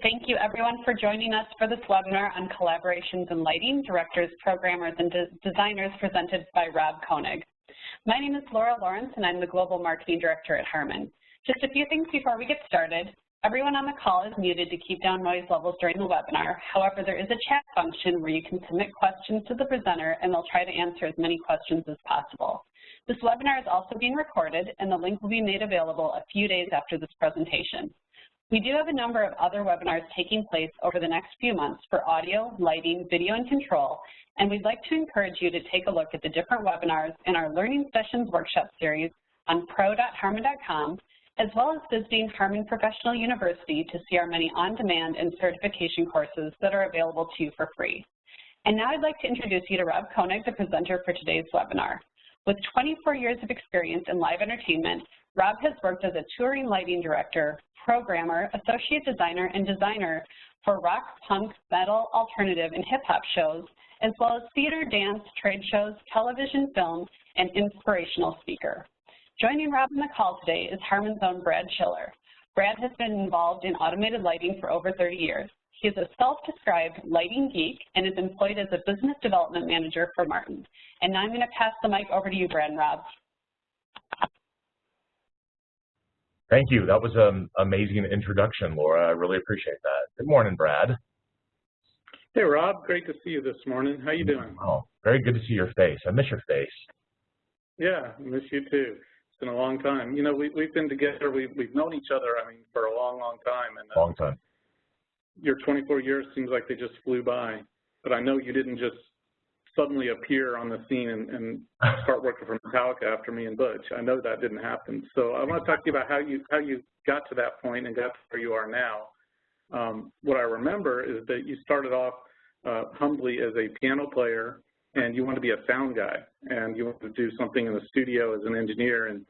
Thank you everyone for joining us for this webinar on collaborations in lighting, directors, programmers, and designers presented by Rob Koenig. My name is Laura Lawrence and I'm the Global Marketing Director at Harman. Just a few things before we get started. Everyone on the call is muted to keep down noise levels during the webinar. However, there is a chat function where you can submit questions to the presenter and they'll try to answer as many questions as possible. This webinar is also being recorded and the link will be made available a few days after this presentation. We do have a number of other webinars taking place over the next few months for audio, lighting, video, and control, and we'd like to encourage you to take a look at the different webinars in our Learning Sessions workshop series on pro.harman.com, as well as visiting Harman Professional University to see our many on-demand and certification courses that are available to you for free. And now I'd like to introduce you to Rob Koenig, the presenter for today's webinar. With 24 years of experience in live entertainment, Rob has worked as a touring lighting director, programmer, associate designer, and designer for rock, punk, metal, alternative, and hip-hop shows, as well as theater, dance, trade shows, television, film, and inspirational speaker. Joining Rob on the call today is Harman's own Brad Schiller. Brad has been involved in automated lighting for over 30 years. He is a self-described lighting geek and is employed as a business development manager for Martin. And now I'm going to pass the mic over to you, Brad and Rob. Thank you. That was an amazing introduction, Laura. I really appreciate that. Good morning, Brad. Hey, Rob. Great to see you this morning. How you doing? Oh, very good to see your face. I miss your face. Yeah, I miss you too. It's been a long time. You know, we've been together. We've known each other, I mean, for a long, long time. And long time. Your 24 years seems like they just flew by. But I know you didn't just suddenly appear on the scene and start working for Metallica after me and Butch. I know that didn't happen. So I want to talk to you about how you got to that point and got to where you are now. What I remember is that you started off humbly as a piano player, and you wanted to be a sound guy, and you wanted to do something in the studio as an engineer, and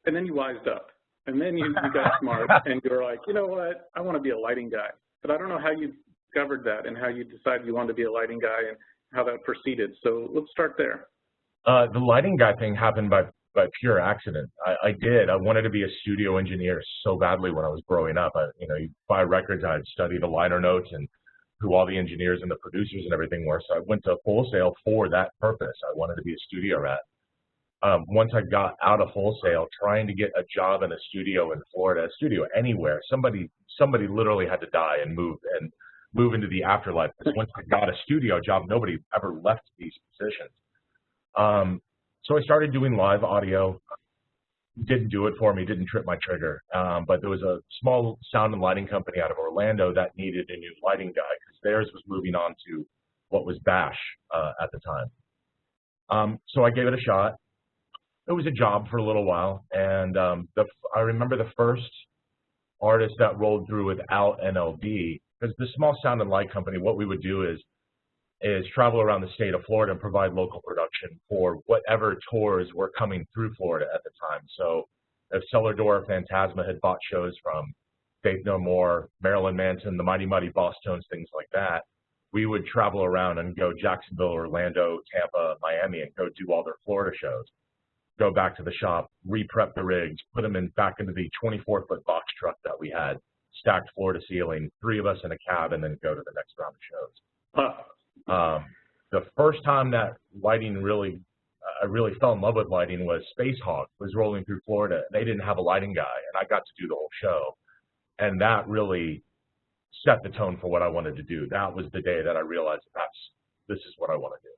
then you wised up, and then you got smart, and you were like, you know what, I want to be a lighting guy. But I don't know how you discovered that and how you decided you wanted to be a lighting guy and how that proceeded. So let's start there. The lighting guy thing happened by pure accident. I wanted to be a studio engineer so badly when I was growing up. You buy records, I'd study the liner notes and who all the engineers and the producers and everything were. So I went to Wholesale for that purpose. I wanted to be a studio rat. Once I got out of Wholesale, trying to get a job in a studio in Florida, a studio anywhere, somebody literally had to die and move into the afterlife. Because once I got a studio job, nobody ever left these positions. So I started doing live audio. Didn't do it for me, didn't trip my trigger. But there was a small sound and lighting company out of Orlando that needed a new lighting guy because theirs was moving on to what was Bash at the time. So I gave it a shot. It was a job for a little while, and I remember the first artist that rolled through without an LD, because the small sound and light company, what we would do is travel around the state of Florida and provide local production for whatever tours were coming through Florida at the time. So if Cellar Door, Phantasma had bought shows from Faith No More, Marilyn Manson, the Mighty Mighty Boss Tones, things like that, we would travel around and go Jacksonville, Orlando, Tampa, Miami, and go do all their Florida shows. Go back to the shop, re-prep the rigs, put them back into the 24-foot box truck that we had, stacked floor to ceiling, 3 of us in a cab, and then go to the next round of shows. The first time that lighting I really fell in love with lighting was Space Hawk was rolling through Florida. They didn't have a lighting guy, and I got to do the whole show. And that really set the tone for what I wanted to do. That was the day that I realized this is what I want to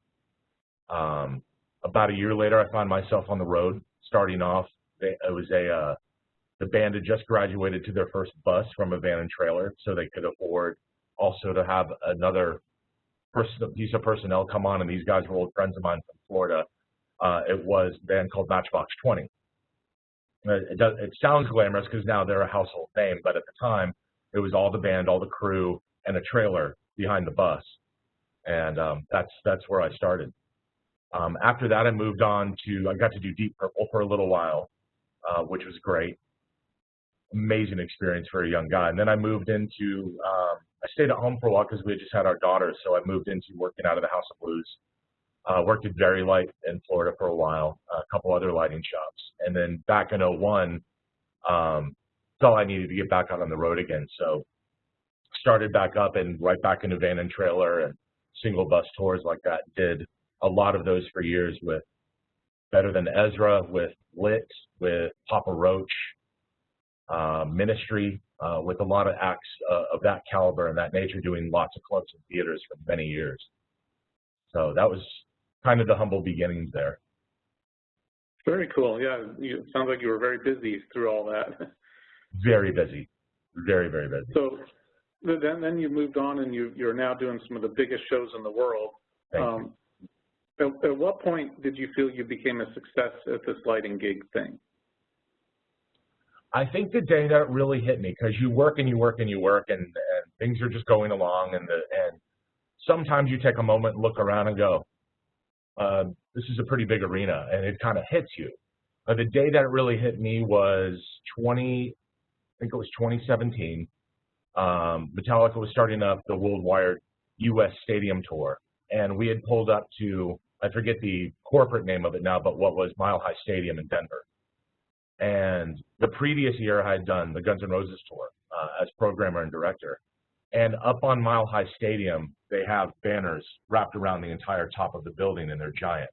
do. About a year later, I found myself on the road. Starting off, it was the band had just graduated to their first bus from a van and trailer, so they could afford also to have another piece of personnel come on, and these guys were old friends of mine from Florida. It was a band called Matchbox 20. It sounds glamorous because now they're a household name, but at the time, it was all the band, all the crew, and a trailer behind the bus, and that's where I started. After that, I got to do Deep Purple for a little while, which was great. Amazing experience for a young guy. And then I moved into, I stayed at home for a while because we had just had our daughters, so I moved into working out of the House of Blues. Worked at Very Light in Florida for a while, a couple other lighting shops. And then back in '01, felt I needed to get back out on the road again. So started back up and right back into van and trailer and single bus tours like that. Did a lot of those for years with Better Than Ezra, with Lit, with Papa Roach, Ministry, with a lot of acts of that caliber and that nature, doing lots of clubs and theaters for many years. So that was kind of the humble beginnings there. Very cool. Yeah, it sounds like you were very busy through all that. Very busy. Very, very busy. So then you moved on and you're now doing some of the biggest shows in the world. At what point did you feel you became a success at this lighting gig thing? I think the day that it really hit me, because you work and you work and you work, and things are just going along, and sometimes you take a moment and look around and go, this is a pretty big arena, and it kind of hits you. The day that it really hit me was 2017. Metallica was starting up the worldwide U.S. stadium tour, and we had pulled up to, I forget the corporate name of it now, but what was Mile High Stadium in Denver. And the previous year I had done the Guns N' Roses tour as programmer and director. And up on Mile High Stadium, they have banners wrapped around the entire top of the building, and they're giant.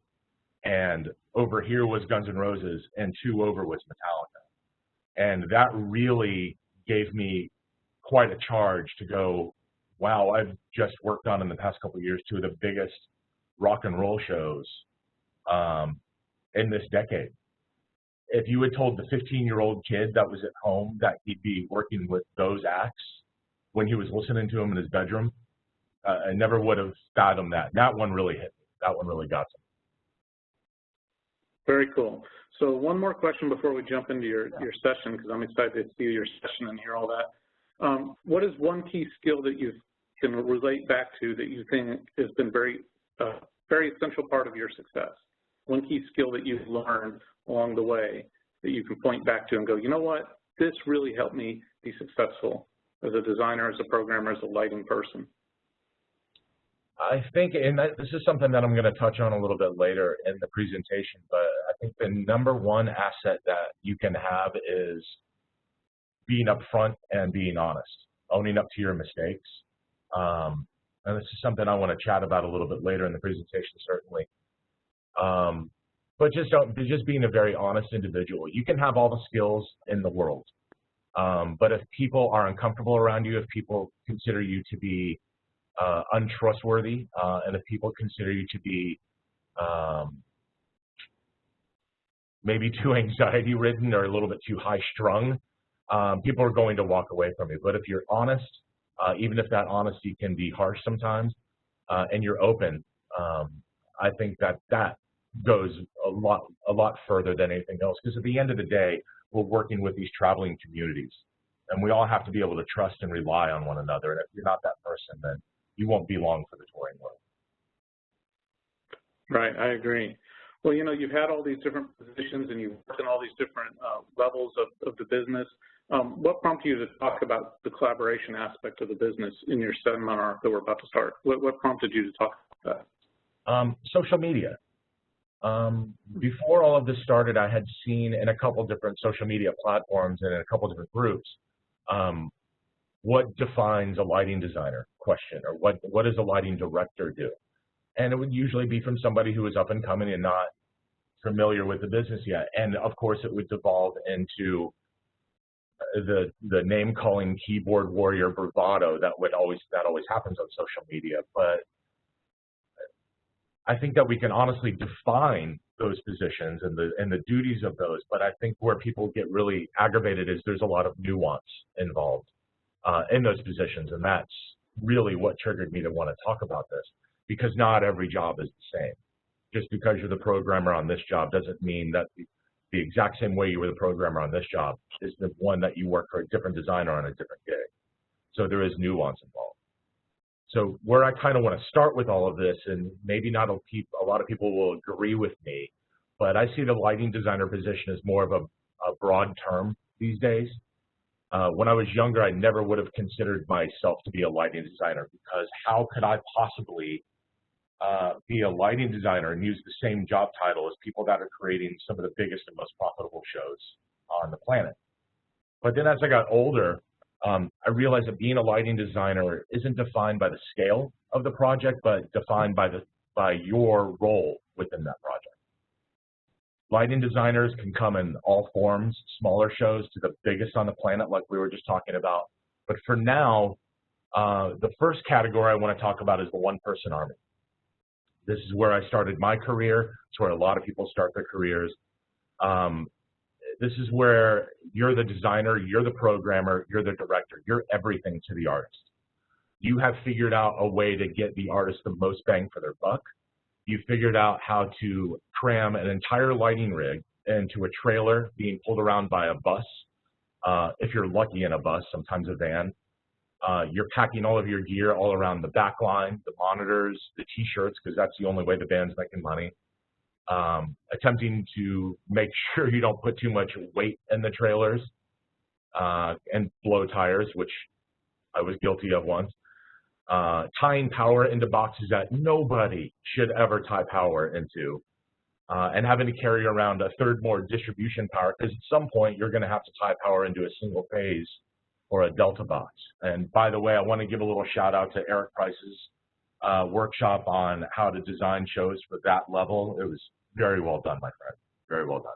And over here was Guns N' Roses, and 2 over was Metallica. And that really gave me quite a charge to go, wow, I've just worked on in the past couple of years 2 of the biggest rock and roll shows in this decade. If you had told the 15-year-old kid that was at home that he'd be working with those acts when he was listening to them in his bedroom, I never would have fathomed that. That one really hit me. That one really got to me. Very cool. So one more question before we jump into your session, because I'm excited to see your session and hear all that. What is one key skill that you can relate back to that you think has been very essential part of your success? One key skill that you've learned along the way that you can point back to and go, you know what, this really helped me be successful as a designer, as a programmer, as a lighting person? I think, and this is something that I'm going to touch on a little bit later in the presentation, but I think the #1 asset that you can have is being upfront and being honest, owning up to your mistakes. And this is something I want to chat about a little bit later in the presentation, certainly. But just being a very honest individual. You can have all the skills in the world, but if people are uncomfortable around you, if people consider you to be untrustworthy, and if people consider you to be maybe too anxiety-ridden or a little bit too high-strung, people are going to walk away from you. But if you're honest, even if that honesty can be harsh sometimes, and you're open, I think that goes a lot further than anything else. Because at the end of the day, we're working with these traveling communities, and we all have to be able to trust and rely on one another. And if you're not that person, then you won't be long for the touring world. Right, I agree. Well, you know, you've had all these different positions and you've worked in all these different levels of the business. What prompted you to talk about the collaboration aspect of the business in your seminar that we're about to start? What prompted you to talk about that? Social media. Before all of this started, I had seen in a couple different social media platforms and in a couple different groups, what defines a lighting designer question, or what does a lighting director do? And it would usually be from somebody who is up and coming and not familiar with the business yet. And of course, it would devolve into the name calling keyboard warrior bravado that always happens on social media. But I think that we can honestly define those positions and the duties of those. But I think where people get really aggravated is there's a lot of nuance involved in those positions, and that's really what triggered me to want to talk about this, because not every job is the same. Just because you're the programmer on this job doesn't mean that the exact same way you were the programmer on this job is the one that you work for a different designer on a different gig. So there is nuance involved. So where I kind of want to start with all of this, and maybe not a lot of people will agree with me, but I see the lighting designer position as more of a broad term these days. When I was younger, I never would have considered myself to be a lighting designer, because how could I possibly be a lighting designer and use the same job title as people that are creating some of the biggest and most profitable shows on the planet? But then as I got older, I realized that being a lighting designer isn't defined by the scale of the project, but defined by your role within that project. Lighting designers can come in all forms, smaller shows to the biggest on the planet, like we were just talking about. But for now, the first category I want to talk about is the one-person army. This is where I started my career. It's where a lot of people start their careers. This is where you're the designer, you're the programmer, you're the director, you're everything to the artist. You have figured out a way to get the artist the most bang for their buck. You figured out how to cram an entire lighting rig into a trailer being pulled around by a bus. If you're lucky, in a bus, sometimes a van. You're packing all of your gear all around the back line, the monitors, the t-shirts, because that's the only way the band's making money. Attempting to make sure you don't put too much weight in the trailers and blow tires, which I was guilty of once. Tying power into boxes that nobody should ever tie power into, and having to carry around a third more distribution power, because at some point you're going to have to tie power into a single phase or a delta box. And by the way, I want to give a little shout out to Eric Price's workshop on how to design shows for that level. It was very well done, my friend, very well done.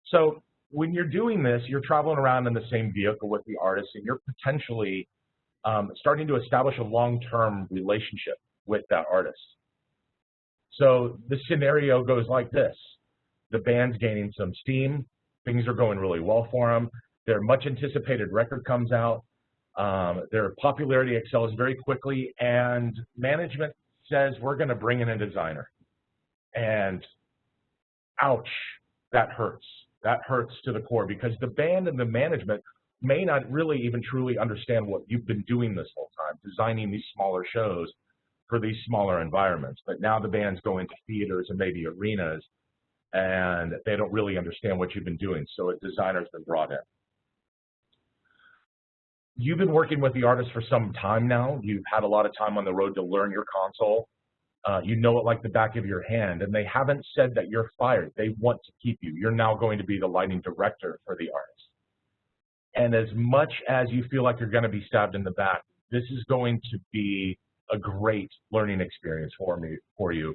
So when you're doing this, you're traveling around in the same vehicle with the artist, and you're potentially starting to establish a long-term relationship with that artist. So the scenario goes like this. The band's gaining some steam. Things are going really well for them. Their much anticipated record comes out. Their popularity excels very quickly, and management says, we're going to bring in a designer. And ouch, that hurts. That hurts to the core, because the band and the management may not really even truly understand what you've been doing this whole time, designing these smaller shows for these smaller environments. But now the band's going to theaters and maybe arenas, and they don't really understand what you've been doing. So a designer's been brought in. You've been working with the artist for some time now. You've had a lot of time on the road to learn your console. You know it like the back of your hand, and they haven't said that you're fired. They want to keep you. You're now going to be the lighting director for the artist. And as much as you feel like you're going to be stabbed in the back, this is going to be a great learning experience for you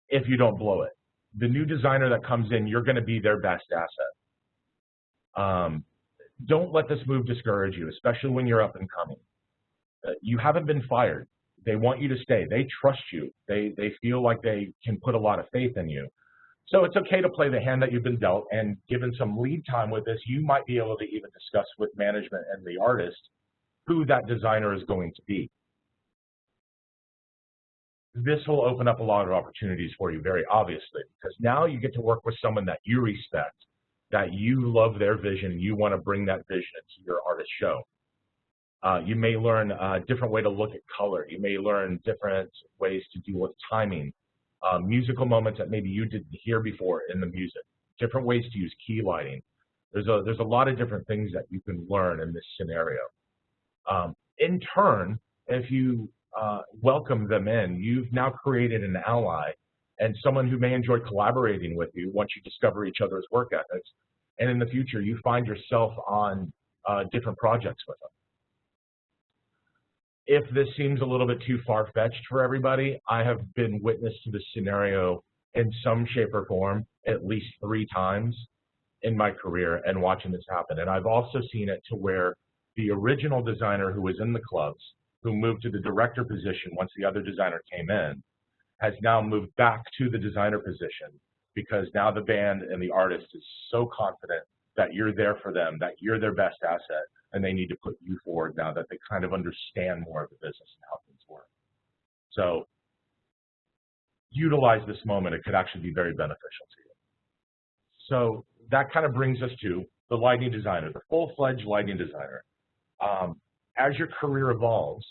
if you don't blow it. The new designer that comes in, you're going to be their best asset. Don't let this move discourage you, especially when you're up and coming. You haven't been fired. They want you to stay. They trust you. They feel like they can put a lot of faith in you. So it's okay to play the hand that you've been dealt, and given some lead time with this, you might be able to even discuss with management and the artist who that designer is going to be. This will open up a lot of opportunities for you, very obviously, because now you get to work with someone that you respect, that you love their vision, and you want to bring that vision into your artist show. You may learn a different way to look at color. You may learn different ways to deal with timing. Musical moments that maybe you didn't hear before in the music, different ways to use key lighting. There's a lot of different things that you can learn in this scenario. In turn, if you welcome them in, you've now created an ally and someone who may enjoy collaborating with you once you discover each other's work ethics. And in the future, you find yourself on different projects with them. If this seems a little bit too far-fetched for everybody, I have been witness to this scenario in some shape or form at least 3 times in my career and watching this happen. And I've also seen it to where the original designer who was in the clubs, who moved to the director position once the other designer came in, has now moved back to the designer position, because now the band and the artist is so confident that you're there for them, that you're their best asset, and they need to put you forward now that they kind of understand more of the business and how things work. So utilize this moment. It could actually be very beneficial to you. So that kind of brings us to the lighting designer, the full-fledged lighting designer. As your career evolves,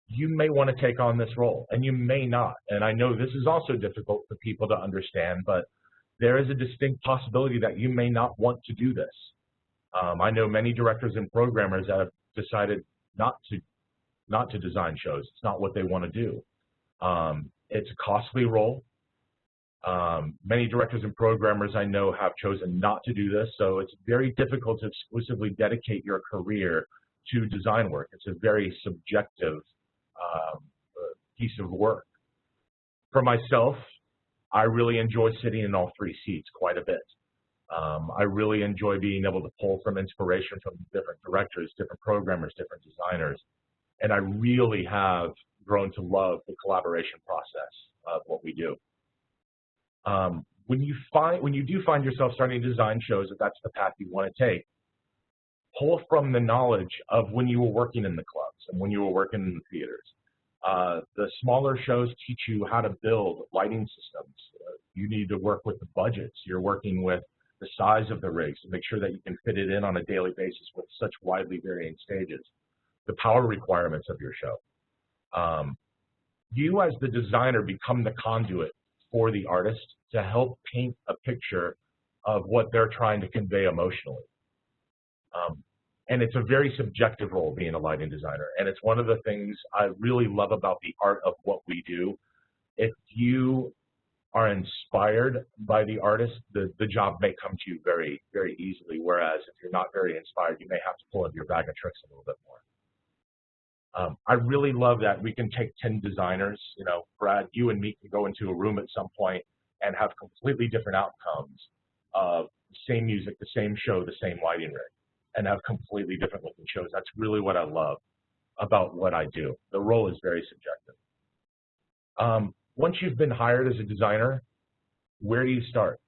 you may want to take on this role, and you may not. And I know this is also difficult for people to understand, but there is a distinct possibility that you may not want to do this. I know many directors and programmers that have decided not to design shows. It's not what they want to do. It's a costly role. Many directors and programmers I know have chosen not to do this, so it's very difficult to exclusively dedicate your career to design work. It's a very subjective piece of work. For myself, I really enjoy sitting in all three seats quite a bit. I really enjoy being able to pull from inspiration from different directors, different programmers, different designers, and I really have grown to love the collaboration process of what we do. When you do find yourself starting to design shows, if that's the path you want to take, pull from the knowledge of when you were working in the clubs and when you were working in the theaters. The smaller shows teach you how to build lighting systems. You need to work with the budgets. You're working with the size of the rigs to make sure that you can fit it in on a daily basis with such widely varying stages. The power requirements of your show. You as the designer become the conduit for the artist to help paint a picture of what they're trying to convey emotionally. And it's a very subjective role being a lighting designer. And it's one of the things I really love about the art of what we do. If you are inspired by the artist, the job may come to you very, very easily. Whereas if you're not very inspired, you may have to pull out your bag of tricks a little bit more. I really love that we can take 10 designers, you know, Brad, you and me can go into a room at some point and have completely different outcomes of the same music, the same show, the same lighting rig, and have completely different looking shows. That's really what I love about what I do. The role is very subjective. Once you've been hired as a designer, where do you start?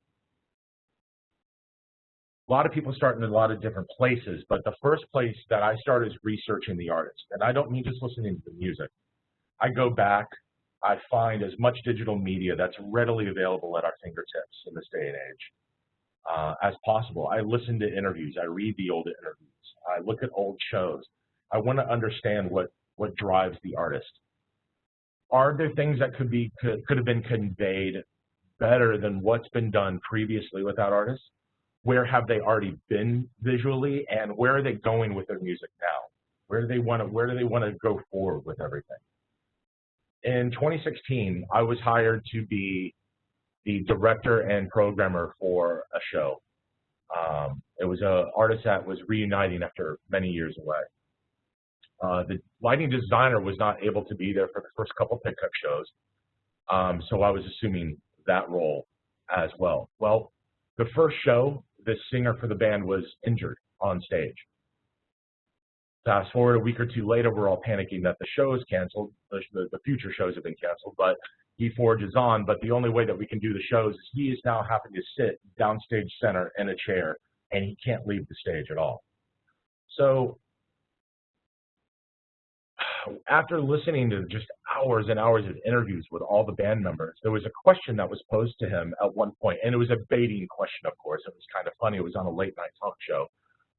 A lot of people start in a lot of different places, but the first place that I start is researching the artist. And I don't mean just listening to the music. I go back, I find as much digital media that's readily available at our fingertips in this day and age as possible. I listen to interviews, I read the old interviews, I look at old shows. I want to understand what drives the artist. Are there things that could have been conveyed better than what's been done previously with that artist? Where have they already been visually, and where are they going with their music now? Where do they want to go forward with everything? In 2016, I was hired to be the director and programmer for a show. It was an artist that was reuniting after many years away. The lighting designer was not able to be there for the first couple pickup shows, so I was assuming that role as well. Well, the first show, the singer for the band was injured on stage. Fast forward a week or two later, we're all panicking that the show is canceled. The future shows have been canceled, but he forges on. But the only way that we can do the shows is he is now having to sit downstage center in a chair, and he can't leave the stage at all. So after listening to just hours and hours of interviews with all the band members, there was a question that was posed to him at one point, and it was a baiting question, of course. It was kind of funny. It was on a late night talk show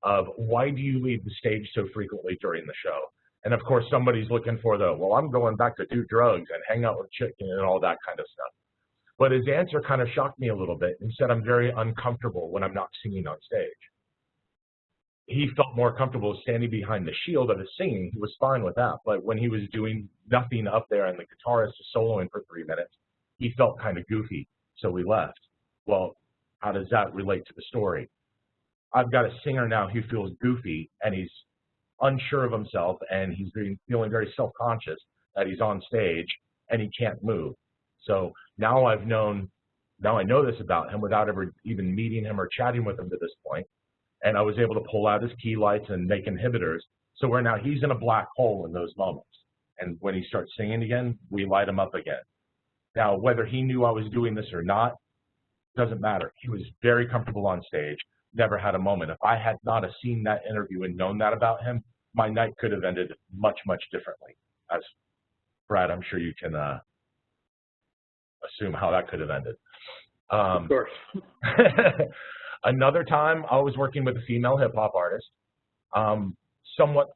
of, why do you leave the stage so frequently during the show? And of course, somebody's looking for well, I'm going back to do drugs and hang out with chicken and all that kind of stuff. But his answer kind of shocked me a little bit and said, I'm very uncomfortable when I'm not singing on stage. He felt more comfortable standing behind the shield of his singing. He was fine with that. But when he was doing nothing up there and the guitarist was soloing for 3 minutes, he felt kind of goofy, so we left. Well, how does that relate to the story? I've got a singer now who feels goofy, and he's unsure of himself, and he's feeling very self-conscious that he's on stage, and he can't move. So now I know this about him without ever even meeting him or chatting with him to this point. And I was able to pull out his key lights and make inhibitors. So where now he's in a black hole in those moments. And when he starts singing again, we light him up again. Now, whether he knew I was doing this or not, doesn't matter. He was very comfortable on stage, never had a moment. If I had not have seen that interview and known that about him, my night could have ended much, much differently. As Brad, I'm sure you can assume how that could have ended. Of course. Another time, I was working with a female hip-hop artist, somewhat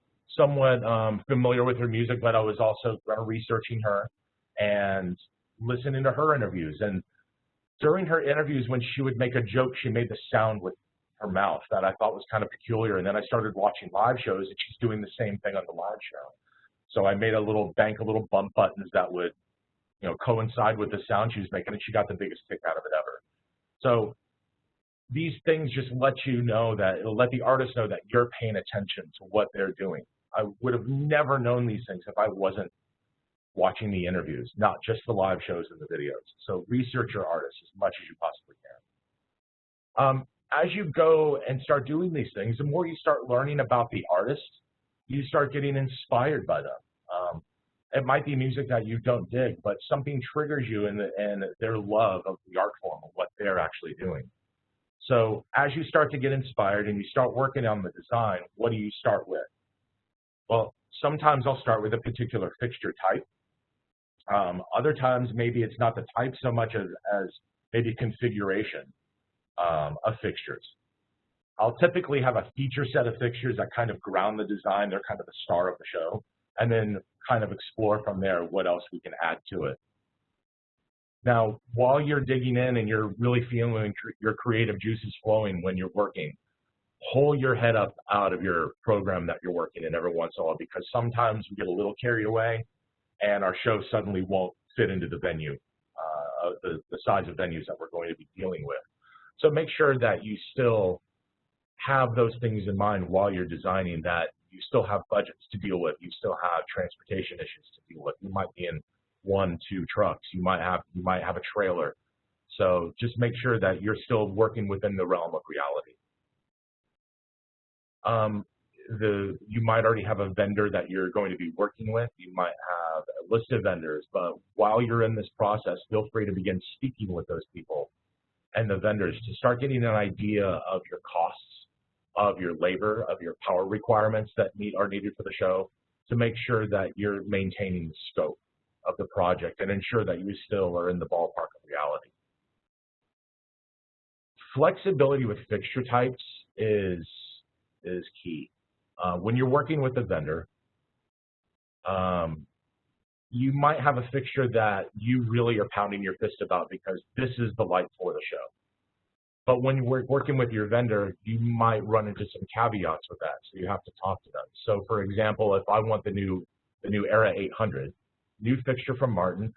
familiar with her music, but I was also researching her and listening to her interviews. And during her interviews, when she would make a joke, she made the sound with her mouth that I thought was kind of peculiar. And then I started watching live shows, and she's doing the same thing on the live show. So I made a little bump buttons that would coincide with the sound she was making, and she got the biggest kick out of it ever. So these things just let you know that, it'll let the artist know that you're paying attention to what they're doing. I would have never known these things if I wasn't watching the interviews, not just the live shows and the videos. So research your artists as much as you possibly can. As you go and start doing these things, the more you start learning about the artist, you start getting inspired by them. It might be music that you don't dig, but something triggers you in their love of the art form of what they're actually doing. So as you start to get inspired and you start working on the design, what do you start with? Well, sometimes I'll start with a particular fixture type. Other times, maybe it's not the type so much as maybe configuration of fixtures. I'll typically have a feature set of fixtures that kind of ground the design. They're kind of the star of the show, and then kind of explore from there what else we can add to it. Now, while you're digging in and you're really feeling your creative juices flowing when you're working, pull your head up out of your program that you're working in every once in a while, because sometimes we get a little carried away and our show suddenly won't fit into the venue, the size of venues that we're going to be dealing with. So make sure that you still have those things in mind while you're designing, that you still have budgets to deal with, you still have transportation issues to deal with. You might be in 1-2 trucks, you might have a trailer. So just make sure that you're still working within the realm of reality. You might already have a vendor that you're going to be working with. You might have a list of vendors, but while you're in this process, feel free to begin speaking with those people and the vendors to start getting an idea of your costs, of your labor, of your power requirements that are needed for the show, to make sure that you're maintaining the scope of the project and ensure that you still are in the ballpark of reality. Flexibility with fixture types is key. When you're working with a vendor, you might have a fixture that you really are pounding your fist about because this is the light for the show. But when you're working with your vendor, you might run into some caveats with that, so you have to talk to them. So for example, if I want the new Era 800, new fixture from Martin,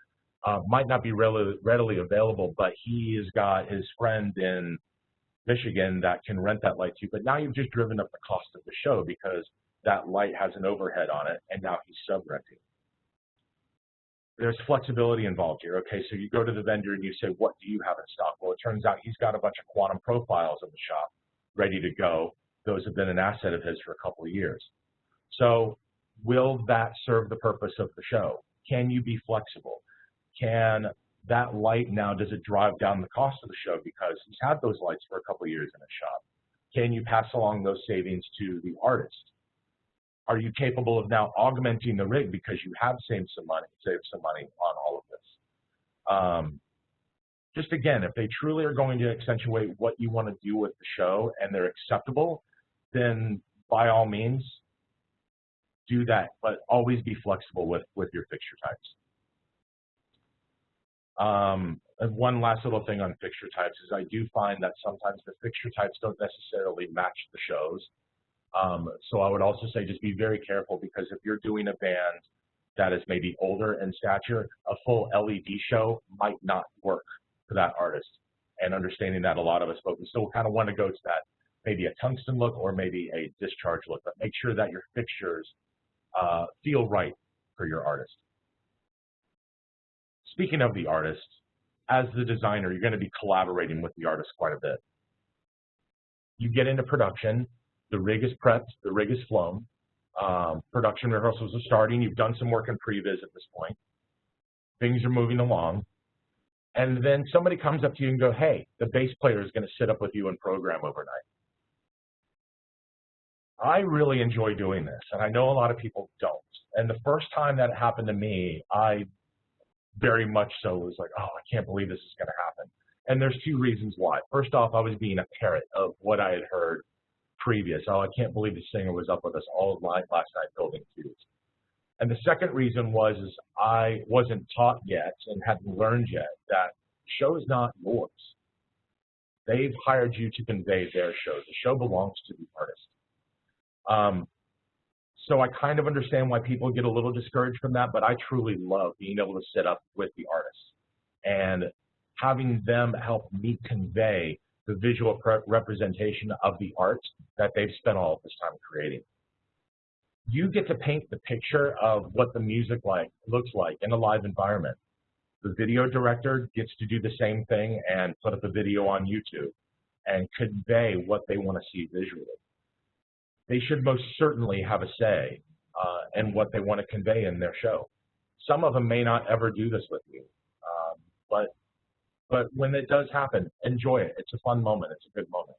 might not be readily available, but he's got his friend in Michigan that can rent that light to you. But now you've just driven up the cost of the show because that light has an overhead on it, and now he's sub-renting. There's flexibility involved here. Okay, so you go to the vendor and you say, what do you have in stock? Well, it turns out he's got a bunch of quantum profiles in the shop ready to go. Those have been an asset of his for a couple of years. So will that serve the purpose of the show? Can you be flexible? Can that light now, does it drive down the cost of the show because he's had those lights for a couple of years in his shop? Can you pass along those savings to the artist? Are you capable of now augmenting the rig because you have saved some money on all of this? Just again, if they truly are going to accentuate what you want to do with the show and they're acceptable, then by all means, do that, but always be flexible with your fixture types. And one last little thing on fixture types is I do find that sometimes the fixture types don't necessarily match the shows. So I would also say just be very careful, because if you're doing a band that is maybe older in stature, a full LED show might not work for that artist. And understanding that, a lot of us folks still kind of want to go to that, maybe a tungsten look or maybe a discharge look, but make sure that your fixtures feel right for your artist. Speaking of the artist, as the designer, you're going to be collaborating with the artist quite a bit. You get into production, the rig is prepped, the rig is flown, production rehearsals are starting, you've done some work in previs at this point, things are moving along, and then somebody comes up to you and go, hey, the bass player is going to sit up with you and program overnight. I really enjoy doing this, and I know a lot of people don't. And the first time that it happened to me, I very much so was like, oh, I can't believe this is going to happen. And there's two reasons why. First off, I was being a parrot of what I had heard previous. Oh, I can't believe the singer was up with us all night last night building tubes. And the second reason was I wasn't taught yet and hadn't learned yet that the show is not yours. They've hired you to convey their show. The show belongs to the artist. So I kind of understand why people get a little discouraged from that, but I truly love being able to sit up with the artists and having them help me convey the visual representation of the art that they've spent all of this time creating. You get to paint the picture of what the music looks like in a live environment. The video director gets to do the same thing and put up a video on YouTube and convey what they want to see visually. They should most certainly have a say in what they want to convey in their show. Some of them may not ever do this with you, but when it does happen, enjoy it. It's a fun moment. It's a good moment.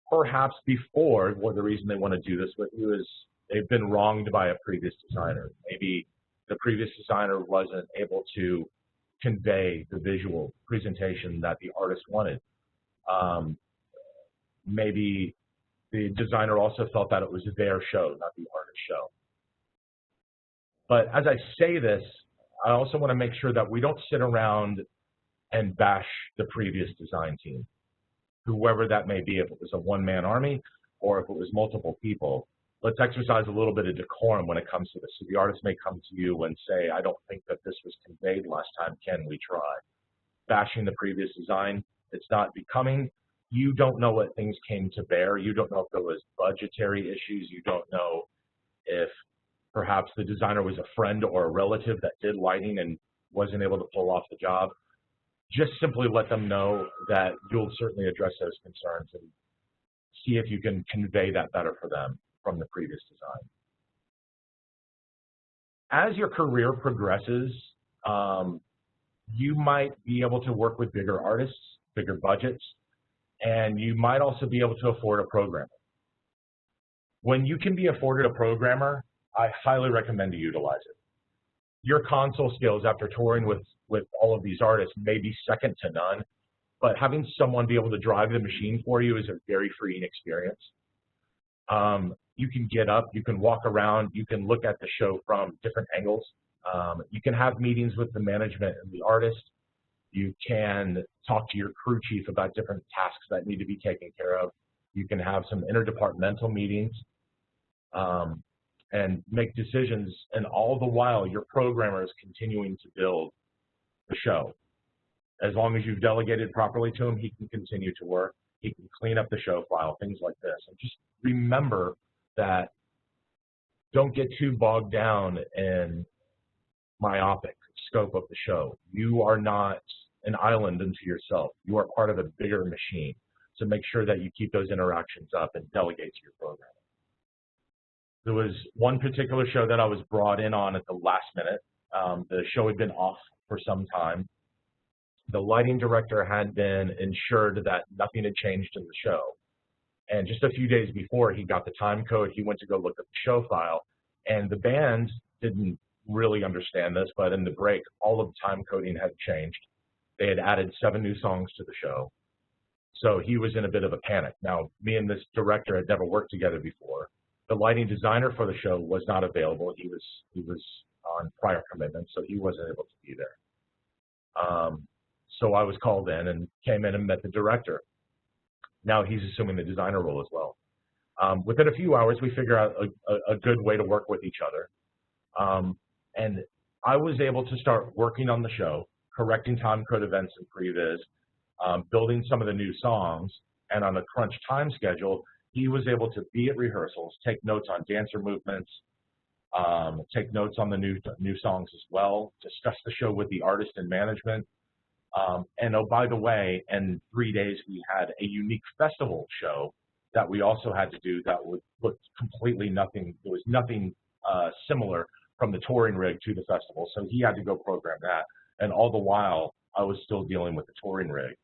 Perhaps before, the reason they want to do this with you is they've been wronged by a previous designer. Maybe the previous designer wasn't able to convey the visual presentation that the artist wanted. Maybe the designer also felt that it was their show, not the artist's show. But as I say this, I also want to make sure that we don't sit around and bash the previous design team, whoever that may be, if it was a one-man army or if it was multiple people. Let's exercise a little bit of decorum when it comes to this. So the artist may come to you and say, I don't think that this was conveyed last time, can we try? Bashing the previous design, it's not becoming. You don't know what things came to bear. You don't know if there was budgetary issues. You don't know if perhaps the designer was a friend or a relative that did lighting and wasn't able to pull off the job. Just simply let them know that you'll certainly address those concerns and see if you can convey that better for them from the previous design. As your career progresses, you might be able to work with bigger artists, bigger budgets, and you might also be able to afford a programmer. When you can be afforded a programmer, I highly recommend to utilize it. Your console skills after touring with all of these artists may be second to none, but having someone be able to drive the machine for you is a very freeing experience. You can get up, you can walk around, you can look at the show from different angles. You can have meetings with the management and the artist. You can talk to your crew chief about different tasks that need to be taken care of. You can have some interdepartmental meetings and make decisions, and all the while your programmer is continuing to build the show. As long as you've delegated properly to him, he can continue to work. He can clean up the show file, things like this. And just remember that don't get too bogged down in myopic scope of the show. You are not an island unto yourself. You are part of a bigger machine. So make sure that you keep those interactions up and delegate to your programmer. There was one particular show that I was brought in on at the last minute. The show had been off for some time. The lighting director had been ensured that nothing had changed in the show. And just a few days before he got the time code, he went to go look at the show file. And the band didn't really understand this, but in the break, all of the time coding had changed. They had added 7 new songs to the show. So he was in a bit of a panic. Now, me and this director had never worked together before. The lighting designer for the show was not available. He was on prior commitments, so he wasn't able to be there. So I was called in and came in and met the director. Now he's assuming the designer role as well. Within a few hours, we figured out a good way to work with each other. And I was able to start working on the show, correcting time code events and previs, building some of the new songs, and on a crunch time schedule, he was able to be at rehearsals, take notes on dancer movements, take notes on the new songs as well, discuss the show with the artist and management. And oh, by the way, in 3 days, we had a unique festival show that we also had to do that would look completely nothing. There was nothing similar from the touring rig to the festival. So he had to go program that. And all the while, I was still dealing with the touring rig.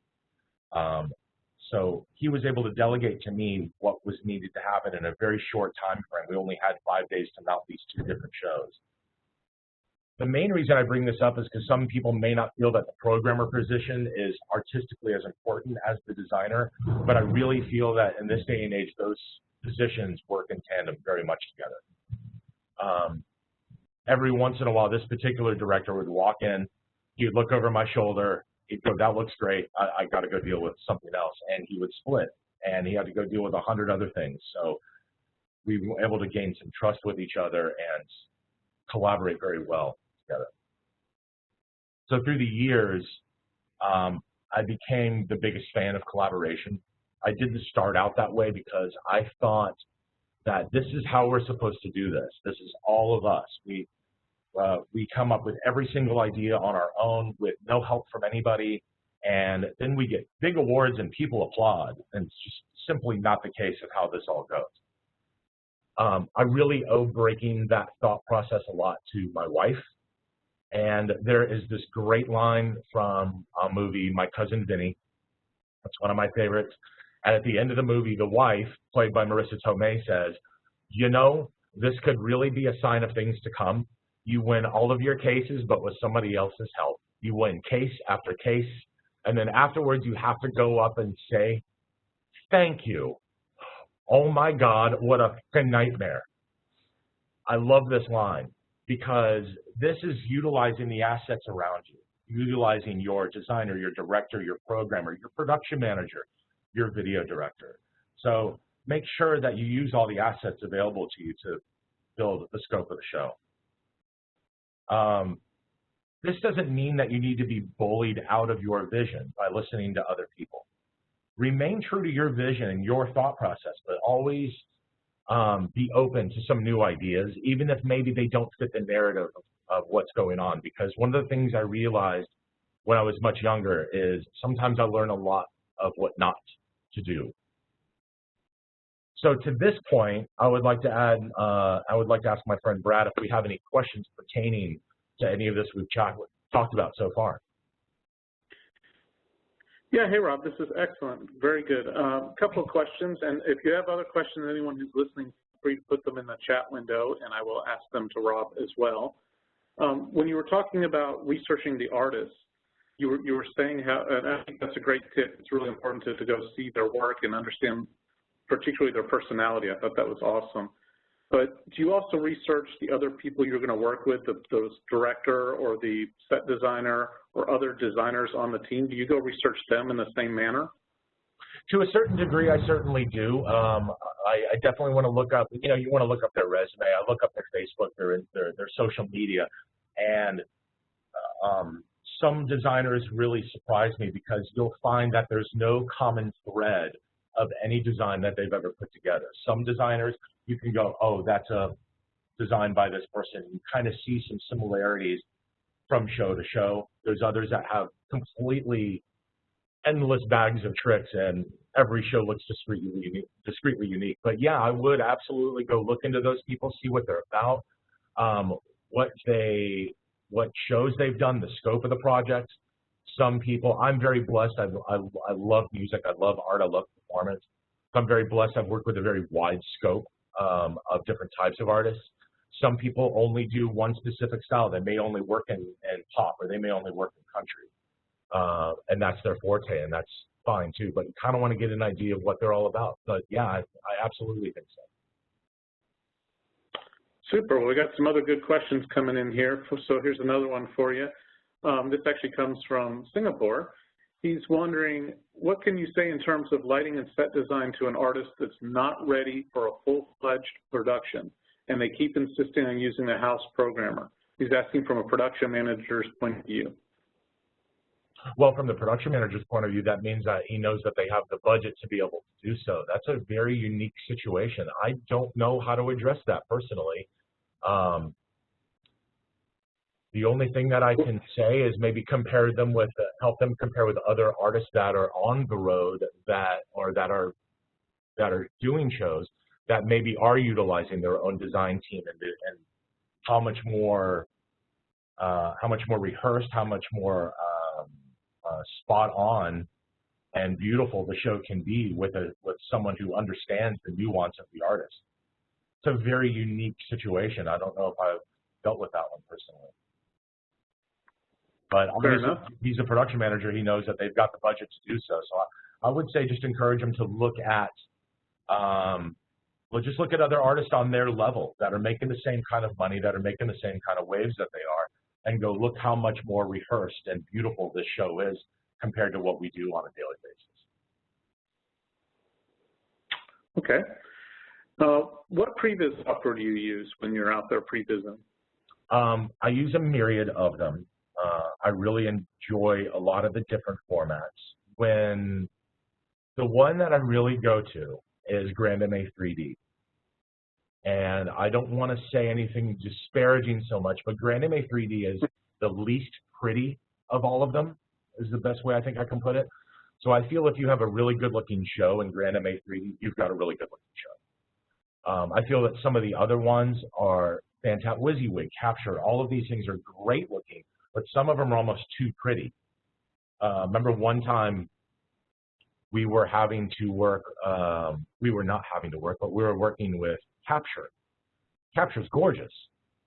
So he was able to delegate to me what was needed to happen in a very short time frame. We only had 5 days to mount these 2 different shows. The main reason I bring this up is because some people may not feel that the programmer position is artistically as important as the designer, but I really feel that in this day and age, those positions work in tandem very much together. Every once in a while, this particular director would walk in, he'd look over my shoulder, he'd go, that looks great, I got to go deal with something else, and he would split, and he had to go deal with 100 other things. So we were able to gain some trust with each other and collaborate very well together. So through the years, I became the biggest fan of collaboration. I didn't start out that way because I thought that this is how we're supposed to do this. This is all of us. We come up with every single idea on our own with no help from anybody, and then we get big awards and people applaud, and it's just simply not the case of how this all goes. I really owe breaking that thought process a lot to my wife, and there is this great line from a movie, My Cousin Vinny. That's one of my favorites. And at the end of the movie, the wife, played by Marissa Tomei, says, you know, this could really be a sign of things to come. You win all of your cases, but with somebody else's help. You win case after case, and then afterwards you have to go up and say, thank you. Oh my God, what a fucking nightmare. I love this line because this is utilizing the assets around you, utilizing your designer, your director, your programmer, your production manager, your video director. So make sure that you use all the assets available to you to build the scope of the show. This doesn't mean that you need to be bullied out of your vision by listening to other people. Remain true to your vision and your thought process, but always be open to some new ideas, even if maybe they don't fit the narrative of what's going on. Because one of the things I realized when I was much younger is sometimes I learn a lot of what not to do. So to this point, I would like to ask my friend Brad if we have any questions pertaining to any of this we've talked about so far. Yeah, hey Rob, this is excellent, very good. A couple of questions, and if you have other questions, anyone who's listening, feel free to put them in the chat window, and I will ask them to Rob as well. When you were talking about researching the artists, you were saying how, and I think that's a great tip. It's really important to go see their work and understand particularly their personality. I thought that was awesome. But do you also research the other people you're going to work with, the director or the set designer or other designers on the team? Do you go research them in the same manner? To a certain degree, I certainly do. I definitely want to look up, you want to look up their resume. I look up their Facebook, their social media, and some designers really surprise me because you'll find that there's no common thread of any design that they've ever put together. Some designers, you can go, oh, that's a design by this person. You kind of see some similarities from show to show. There's others that have completely endless bags of tricks, and every show looks discreetly unique. But yeah, I would absolutely go look into those people, see what they're about, what shows they've done, the scope of the project. Some people, I'm very blessed. I love music. I love art. I love performance. I'm very blessed. I've worked with a very wide scope of different types of artists. Some people only do one specific style. They may only work in pop, or they may only work in country. And that's their forte, and that's fine too. But you kind of want to get an idea of what they're all about. But yeah, I absolutely think so. Super. Well, we got some other good questions coming in here. So here's another one for you. This actually comes from Singapore. He's wondering, what can you say in terms of lighting and set design to an artist that's not ready for a full-fledged production, and they keep insisting on using a house programmer? He's asking from a production manager's point of view. Well, from the production manager's point of view, that means that he knows that they have the budget to be able to do so. That's a very unique situation. I don't know how to address that personally. The only thing that I can say is maybe compare them with, help them compare with other artists that are on the road that are doing shows that maybe are utilizing their own design team, and how much more rehearsed, how much more spot on and beautiful the show can be with someone who understands the nuance of the artist. It's a very unique situation. I don't know if I've dealt with that one personally. But he's a production manager. He knows that they've got the budget to do so. So I would say just encourage him to look at, just look at other artists on their level that are making the same kind of money, that are making the same kind of waves that they are, and go look how much more rehearsed and beautiful this show is compared to what we do on a daily basis. Okay. What previs software do you use when you're out there prevising? I use a myriad of them. I really enjoy a lot of the different formats. When the one that I really go to is GrandMA 3D. And I don't want to say anything disparaging so much, but GrandMA 3D is the least pretty of all of them, is the best way I think I can put it. So I feel if you have a really good-looking show in GrandMA 3D, you've got a really good-looking show. I feel that some of the other ones are fantastic. WYSIWYG, Capture, all of these things are great-looking, but some of them are almost too pretty. Remember one time we were having to work, we were not having to work, but we were working with Capture. Capture's gorgeous,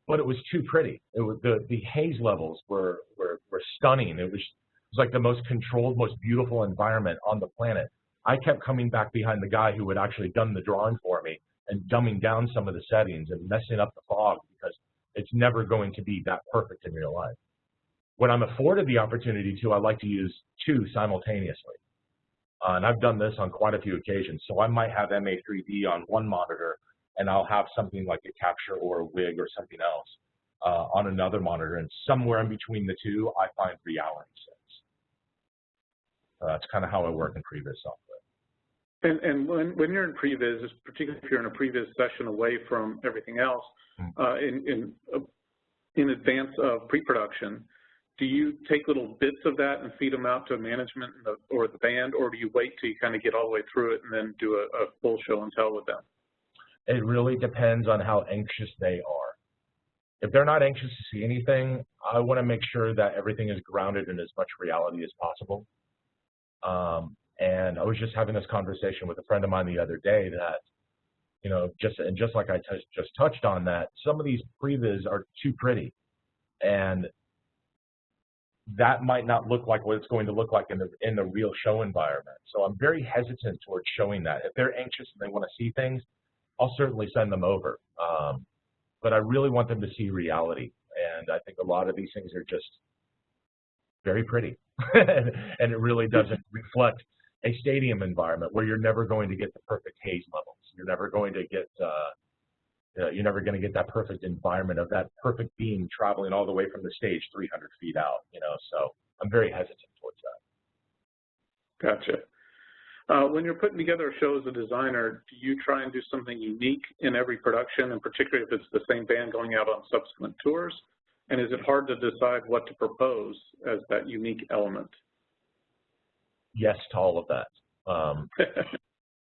but it was too pretty. It was the haze levels were stunning. It was like the most controlled, most beautiful environment on the planet. I kept coming back behind the guy who had actually done the drawing for me and dumbing down some of the settings and messing up the fog because it's never going to be that perfect in real life. When I'm afforded the opportunity to, I like to use two simultaneously. And I've done this on quite a few occasions. So I might have MA3D on one monitor, and I'll have something like a Capture or a WYSIWYG or something else on another monitor. And somewhere in between the two, I find reality sits. That's kind of how I work in previs software. And when you're in previs, particularly if you're in a previs session away from everything else, in advance of pre-production, do you take little bits of that and feed them out to management or the band, or do you wait till you kind of get all the way through it and then do a full show and tell with them? It really depends on how anxious they are. If they're not anxious to see anything, I want to make sure that everything is grounded in as much reality as possible. And I was just having this conversation with a friend of mine the other day that, you know, just like I just touched on that, some of these previs are too pretty. And that might not look like what it's going to look like in the real show environment. So I'm very hesitant towards showing that. If they're anxious and they want to see things, I'll certainly send them over. But I really want them to see reality. And I think a lot of these things are just very pretty. And it really doesn't reflect a stadium environment where you're never going to get the perfect haze levels. You're never going to get that perfect environment of that perfect beam traveling all the way from the stage 300 feet out, you know, so I'm very hesitant towards that. Gotcha. When you're putting together a show as a designer, do you try and do something unique in every production, and particularly if it's the same band going out on subsequent tours? And is it hard to decide what to propose as that unique element? Yes to all of that.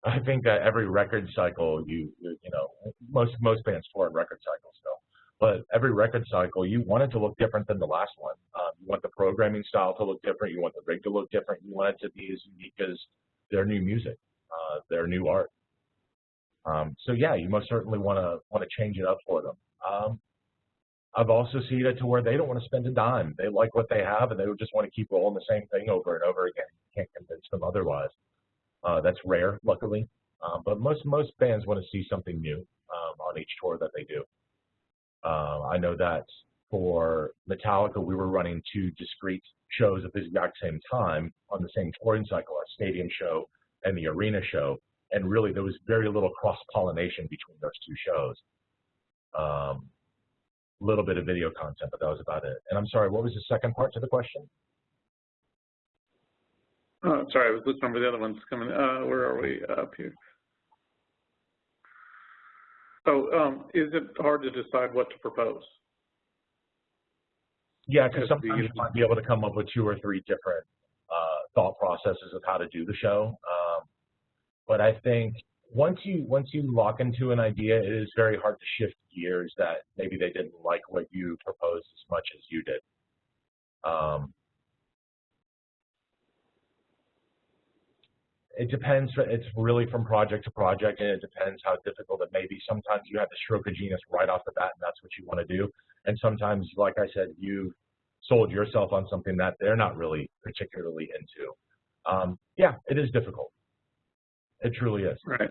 I think that every record cycle, you know, most bands tour on record cycles still, but every record cycle, you want it to look different than the last one. You want the programming style to look different. You want the rig to look different. You want it to be as unique as their new music, their new art. So yeah, you most certainly want to change it up for them. I've also seen it to where they don't want to spend a dime. They like what they have, and they just want to keep rolling the same thing over and over again. You can't convince them otherwise. That's rare, luckily, but most bands want to see something new on each tour that they do. I know that for Metallica, we were running two discrete shows at the exact same time on the same touring cycle, our stadium show and the arena show, and really there was very little cross-pollination between those two shows. A little bit of video content, but that was about it. And I'm sorry, what was the second part to the question? Sorry, I was listening for the other ones coming. Where are we? Up here. So, is it hard to decide what to propose? Yeah, because sometimes you might be able to come up with 2 or 3 different thought processes of how to do the show. But I think once you lock into an idea, it is very hard to shift gears that maybe they didn't like what you proposed as much as you did. It depends. It's really from project to project, and it depends how difficult it may be. Sometimes you have the stroke of genius right off the bat, and that's what you want to do. And sometimes, like I said, you sold yourself on something that they're not really particularly into. Yeah, it is difficult. It truly is. Right.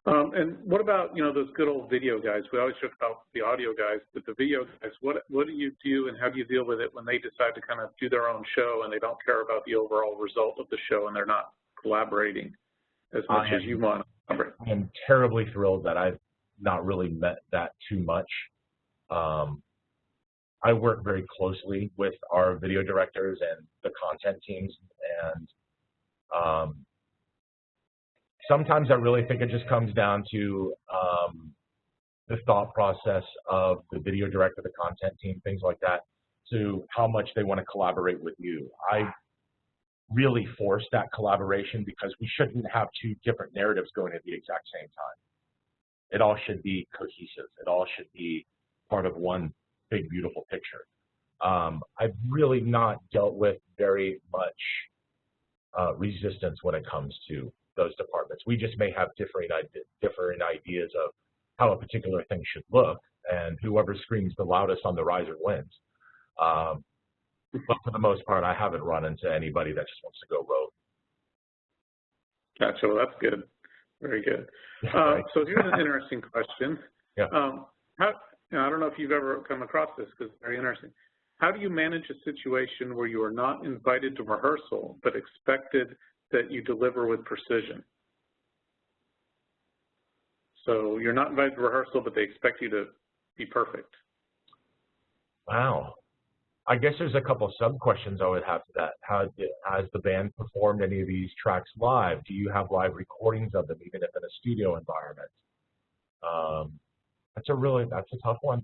And what about, you know, those good old video guys? We always talk about the audio guys, but the video guys, what do you do and how do you deal with it when they decide to kind of do their own show and they don't care about the overall result of the show and they're not collaborating as much as you want? I am terribly thrilled that I've not really met that too much. I work very closely with our video directors and the content teams, and sometimes I really think it just comes down to the thought process of the video director, the content team, things like that, to how much they want to collaborate with you. I really force that collaboration because we shouldn't have two different narratives going at the exact same time. It all should be cohesive. It all should be part of one big, beautiful picture. I've really not dealt with very much resistance when it comes to those departments. We just may have differing ideas of how a particular thing should look, and whoever screams the loudest on the riser wins. But for the most part, I haven't run into anybody that just wants to go rogue. Gotcha. Well, that's good. Very good. So here's an interesting question. Yeah. I don't know if you've ever come across this because it's very interesting. How do you manage a situation where you are not invited to rehearsal but expected that you deliver with precision? So you're not invited to rehearsal, but they expect you to be perfect. Wow. I guess there's a couple of sub-questions I would have to that. Has the band performed any of these tracks live? Do you have live recordings of them, even if in a studio environment? That's a tough one.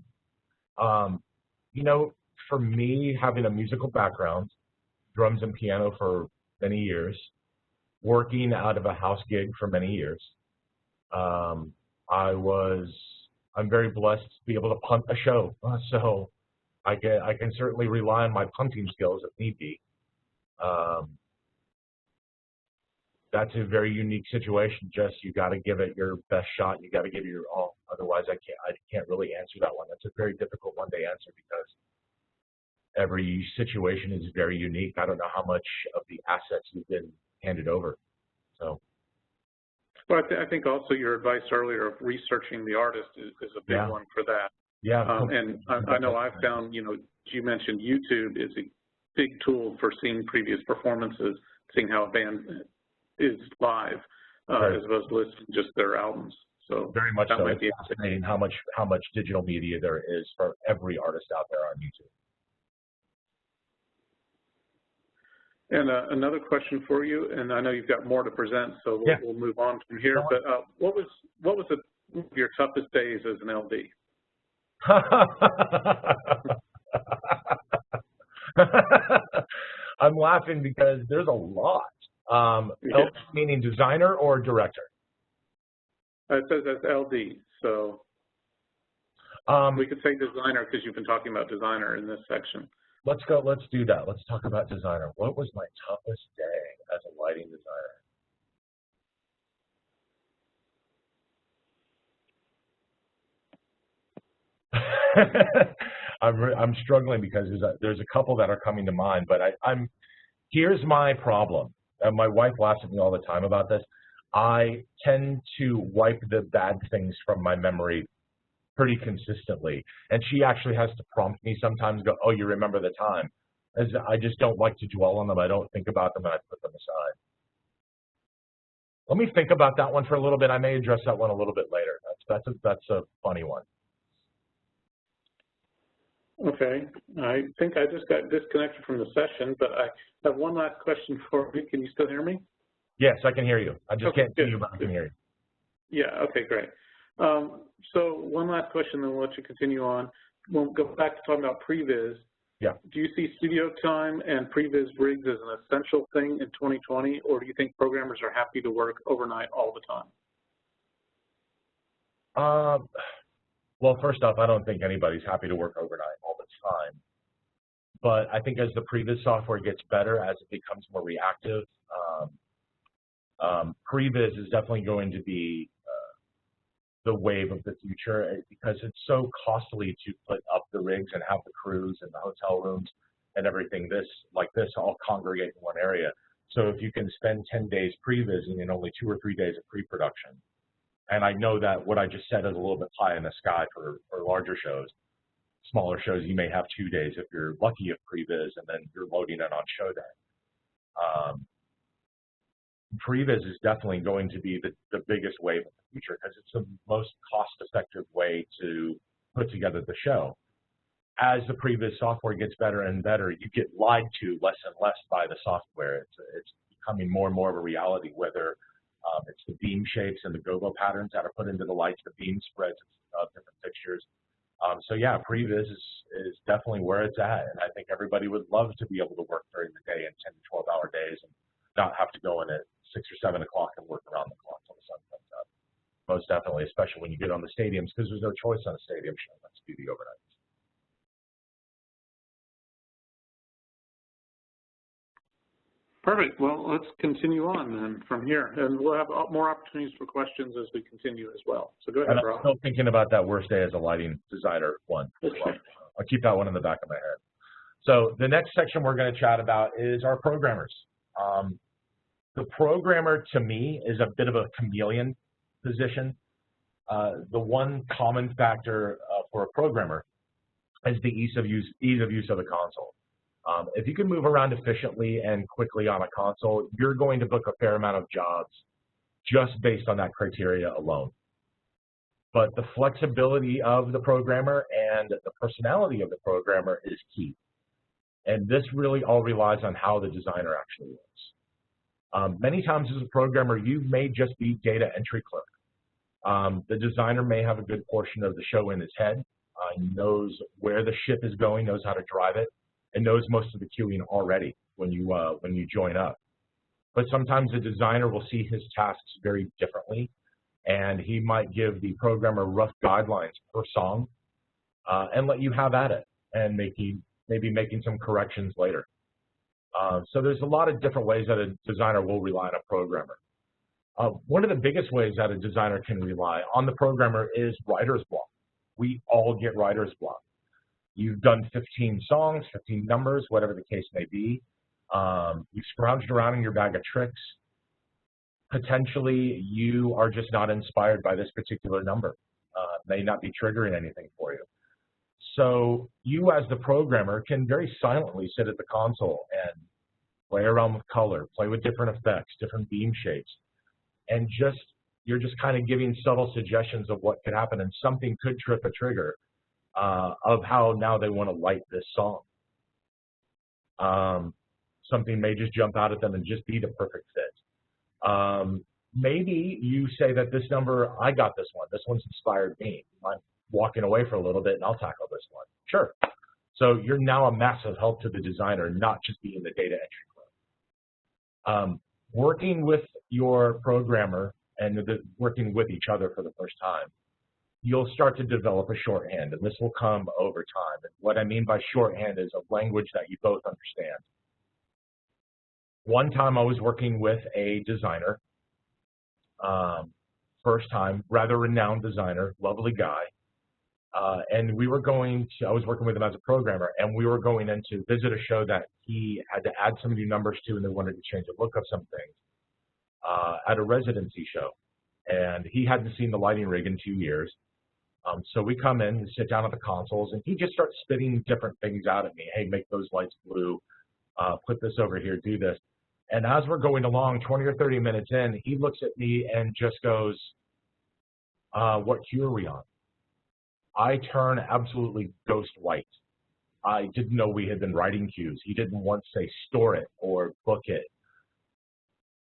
You know, for me, having a musical background, drums and piano for many years, working out of a house gig for many years, I'm very blessed to be able to punt a show. So I can certainly rely on my punting skills if need be. That's a very unique situation. Just you got to give it your best shot. You got to give it your all. Otherwise, I can't really answer that one. That's a very difficult one to answer because every situation is very unique. I don't know how much of the assets you've been handed over. So. Well, I think also your advice earlier of researching the artist is a big one for that. Yeah. And I know I've found, you mentioned YouTube is a big tool for seeing previous performances, seeing how a band is live, right, as opposed to listening to just their albums. So very much so. It's fascinating how much digital media there is for every artist out there on YouTube. And another question for you, and I know you've got more to present, so we'll move on from here. But what was your toughest days as an LD? I'm laughing because there's a lot. LD meaning designer or director? It says that's LD, so we could say designer because you've been talking about designer in this section. Let's do that. Let's talk about designer. What was my toughest day as a lighting designer? I'm struggling because there's a couple that are coming to mind, but here's my problem. My wife laughs at me all the time about this. I tend to wipe the bad things from my memory pretty consistently, and she actually has to prompt me sometimes. Go, oh, you remember the time? As I just don't like to dwell on them. I don't think about them, and I put them aside. Let me think about that one for a little bit. I may address that one a little bit later. That's a funny one. Okay, I think I just got disconnected from the session, but I have one last question for you. Can you still hear me? Yes, I can hear you. I just can't see you, but I can hear you. Yeah, okay, great. So one last question, then we'll let you continue on. We'll go back to talking about previs. Yeah. Do you see studio time and previs rigs as an essential thing in 2020, or do you think programmers are happy to work overnight all the time? Well, first off, I don't think anybody's happy to work overnight all the time. But I think as the previs software gets better, as it becomes more reactive, previs is definitely going to be the wave of the future because it's so costly to put up the rigs and have the crews and the hotel rooms and everything like this all congregate in one area. So if you can spend 10 days prevising and only 2 or 3 days of pre-production, and I know that what I just said is a little bit pie in the sky for larger shows. Smaller shows, you may have 2 days if you're lucky of previs, and then you're loading it on show day. Previs is definitely going to be the biggest wave in the future because it's the most cost-effective way to put together the show. As the Previs software gets better and better, you get lied to less and less by the software. It's becoming more and more of a reality, whether it's the beam shapes and the go-go patterns that are put into the lights, the beam spreads of different fixtures. So yeah, Previs is definitely where it's at, and I think everybody would love to be able to work during the day in 10 to 12-hour days and not have to go in at 6 or 7 o'clock and work around the clock until the sun comes up. Most definitely, especially when you get on the stadiums, because there's no choice on a stadium show. Let's do the overnight. Perfect. Well, let's continue on then from here, and we'll have more opportunities for questions as we continue as well. So go ahead, and Rob. I'm still thinking about that worst day as a lighting designer one. Okay. Well. I'll keep that one in the back of my head. So the next section we're going to chat about is our programmers. The programmer, to me, is a bit of a chameleon position. The one common factor for a programmer is the ease of use of the console. If you can move around efficiently and quickly on a console, you're going to book a fair amount of jobs just based on that criteria alone. But the flexibility of the programmer and the personality of the programmer is key. And this really all relies on how the designer actually works. Many times as a programmer, you may just be data entry clerk. The designer may have a good portion of the show in his head, knows where the ship is going, knows how to drive it, and knows most of the queuing already when you join up. But sometimes the designer will see his tasks very differently, and he might give the programmer rough guidelines per song and let you have at it, and maybe making some corrections later. So there's a lot of different ways that a designer will rely on a programmer. One of the biggest ways that a designer can rely on the programmer is writer's block. We all get writer's block. You've done 15 songs, 15 numbers, whatever the case may be. You've scrounged around in your bag of tricks. Potentially, you are just not inspired by this particular number. May not be triggering anything for you. So you as the programmer can very silently sit at the console and play around with color, play with different effects, different beam shapes, and you're just kind of giving subtle suggestions of what could happen, and something could trip a trigger of how now they want to light this song. Something may just jump out at them and just be the perfect fit. Maybe you say that this number, I got this one's inspired me. I'm walking away for a little bit and I'll tackle this one. Sure. So you're now a massive help to the designer, not just being the data entry clerk. Working with your programmer and working with each other for the first time, you'll start to develop a shorthand, and this will come over time. And what I mean by shorthand is a language that you both understand. One time I was working with a designer, first time, rather renowned designer, lovely guy, and I was working with him as a programmer, and we were going in to visit a show that he had to add some new numbers to, and they wanted to change the look of some things at a residency show. And he hadn't seen the lighting rig in 2 years. So we come in and sit down at the consoles, and he just starts spitting different things out at me. Hey, make those lights blue, put this over here, do this. And as we're going along, 20 or 30 minutes in, he looks at me and just goes, what queue are we on? I turn absolutely ghost white. I didn't know we had been writing cues. He didn't once say store it or book it.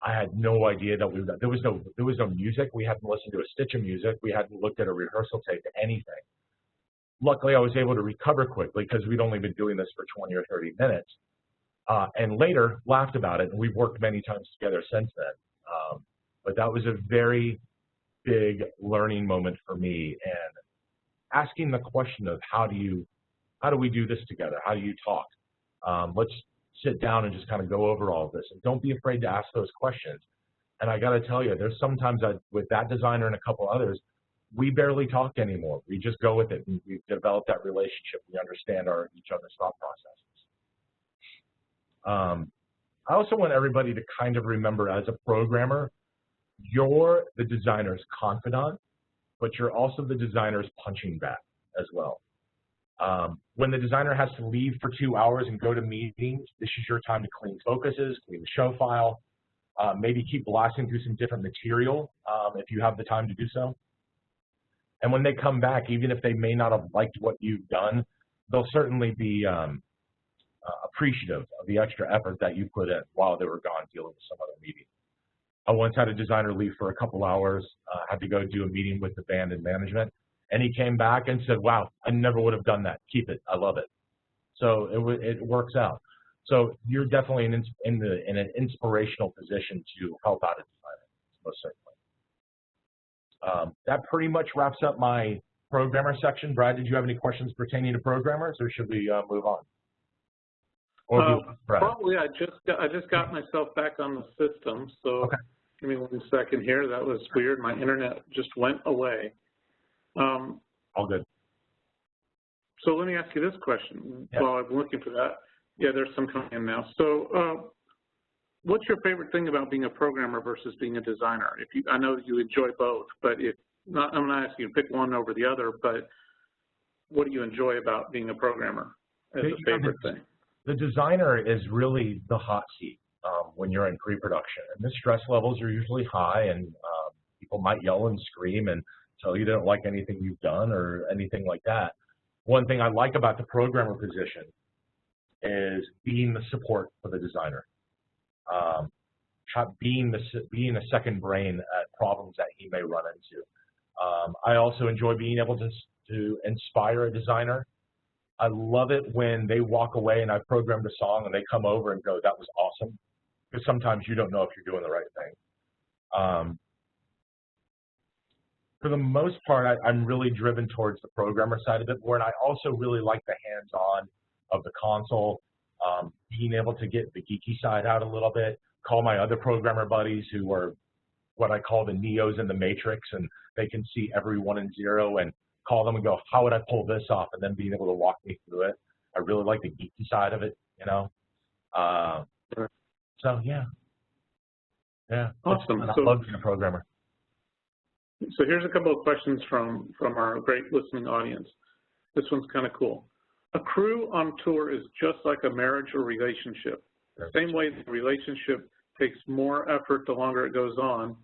I had no idea that there was no music. We hadn't listened to a stitch of music. We hadn't looked at a rehearsal tape, anything. Luckily, I was able to recover quickly because we'd only been doing this for 20 or 30 minutes. And later laughed about it, and we've worked many times together since then. But that was a very big learning moment for me, and asking the question of how do we do this together? How do you talk? Let's sit down and just kind of go over all of this, and don't be afraid to ask those questions. And I got to tell you, there's sometimes with that designer and a couple others, we barely talk anymore. We just go with it, and we've developed that relationship. We understand each other's thought processes. I also want everybody to kind of remember, as a programmer, you're the designer's confidant, but you're also the designer's punching bag as well. When the designer has to leave for 2 hours and go to meetings, this is your time to clean focuses, clean the show file, Maybe keep blasting through some different material if you have the time to do so. And when they come back, even if they may not have liked what you've done, they'll certainly be appreciative of the extra effort that you put in while they were gone dealing with some other meeting. I once had a designer leave for a couple hours, had to go do a meeting with the band and management, and he came back and said, wow, I never would have done that. Keep it. I love it. So it works out. So you're definitely in an inspirational position to help out a designer, most certainly. That pretty much wraps up my programmer section. Brad, did you have any questions pertaining to programmers, or should we move on? Or probably. I just got myself back on the system, so okay. Give me 1 second here. That was weird. My internet just went away. All good. So let me ask you this question while I'm looking for that. Yeah, there's some coming in now. So what's your favorite thing about being a programmer versus being a designer? I know you enjoy both, but I'm not asking you to pick one over the other, but what do you enjoy about being a programmer as a favorite thing? The designer is really the hot seat when you're in pre-production. And the stress levels are usually high, and people might yell and scream and tell you they don't like anything you've done or anything like that. One thing I like about the programmer position is being the support for the designer, being a second brain at problems that he may run into. I also enjoy being able to inspire a designer. I love it when they walk away and I've programmed a song and they come over and go, that was awesome. Because sometimes you don't know if you're doing the right thing. For the most part, I'm really driven towards the programmer side of it more, and I also really like the hands-on of the console, being able to get the geeky side out a little bit, call my other programmer buddies who are what I call the Neos in the Matrix, and they can see every 1 and 0 and call them and go, how would I pull this off? And then being able to walk me through it. I really like the geeky side of it, you know. So yeah. Awesome. I love being a programmer. So here's a couple of questions from our great listening audience. This one's kind of cool. A crew on tour is just like a marriage or relationship. The same way the relationship takes more effort the longer it goes on,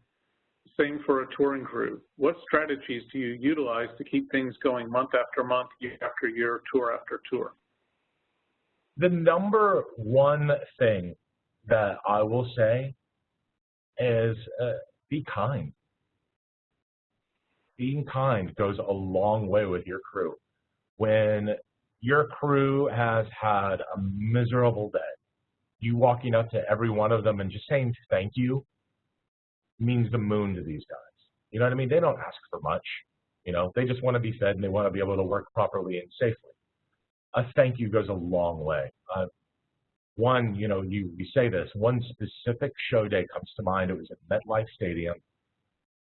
same for a touring crew. What strategies do you utilize to keep things going month after month, year after year, tour after tour? The number one thing that I will say is be kind. Being kind goes a long way with your crew. When your crew has had a miserable day, you walking up to every one of them and just saying thank you means the moon to these guys. You know what I mean? They don't ask for much. You know, they just want to be fed and they want to be able to work properly and safely. A thank you goes a long way. One, you know, you say this, one specific show day comes to mind. It was at MetLife Stadium.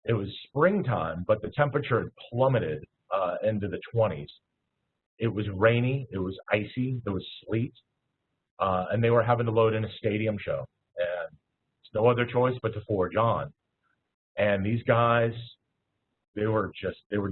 It was springtime, but the temperature had plummeted into the 20s. It was rainy, it was icy, there was sleet, and they were having to load in a stadium show. And it's no other choice but to forge on. And these guys, they were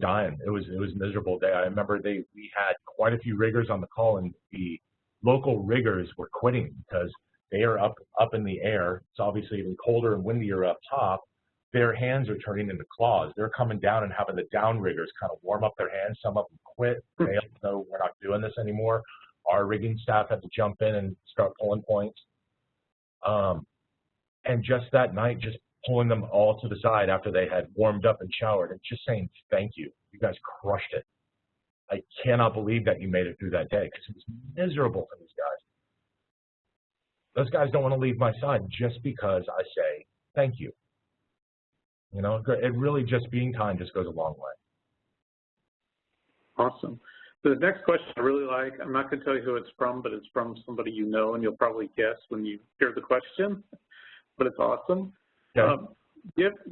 dying. It was a miserable day. I remember we had quite a few riggers on the call, and the local riggers were quitting because they are up in the air. It's obviously even colder and windier up top. Their hands are turning into claws. They're coming down and having the down riggers kind of warm up their hands. Some of them quit. They know we're not doing this anymore. Our rigging staff had to jump in and start pulling points. And just that night, just pulling them all to the side after they had warmed up and showered and just saying, thank you. You guys crushed it. I cannot believe that you made it through that day because it was miserable for these guys. Those guys don't want to leave my side just because I say thank you. You know, it really just being kind just goes a long way. Awesome. So the next question I really like, I'm not going to tell you who it's from, but it's from somebody you know, and you'll probably guess when you hear the question, but it's awesome. Okay.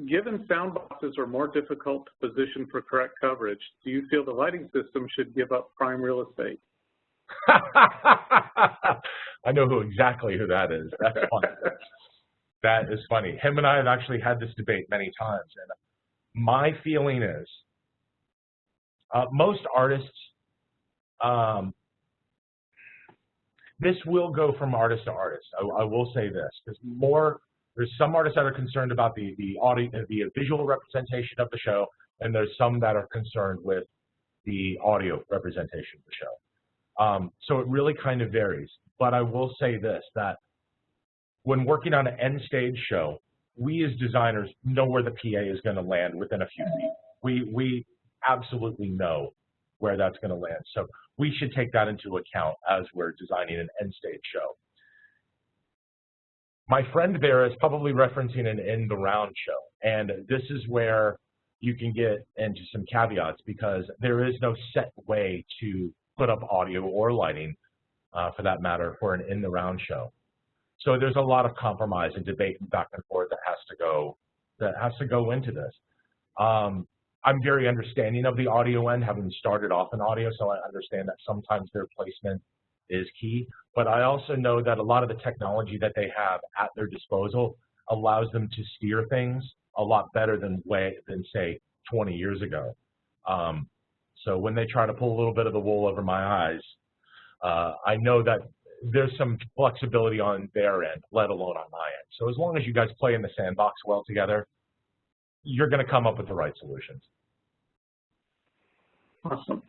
Given sound boxes are more difficult to position for correct coverage, do you feel the lighting system should give up prime real estate? I know exactly who that is. That's funny. That is funny. Him and I have actually had this debate many times, and my feeling is most artists, this will go from artist to artist. I will say this, because There's some artists that are concerned about the visual representation of the show, and there's some that are concerned with the audio representation of the show. So it really kind of varies. But I will say this, that when working on an end stage show, we as designers know where the PA is going to land within a few feet. We absolutely know where that's going to land. So we should take that into account as we're designing an end stage show. My friend there is probably referencing an in the round show. And this is where you can get into some caveats, because there is no set way to put up audio or lighting, for that matter, for an in the round show. So there's a lot of compromise and debate and back and forth that has to go into this. I'm very understanding of the audio end, having started off in audio, so I understand that sometimes their placement is key. But I also know that a lot of the technology that they have at their disposal allows them to steer things a lot better than say 20 years ago. So when they try to pull a little bit of the wool over my eyes, I know that there's some flexibility on their end, let alone on my end. So as long as you guys play in the sandbox well together, you're going to come up with the right solutions. Awesome.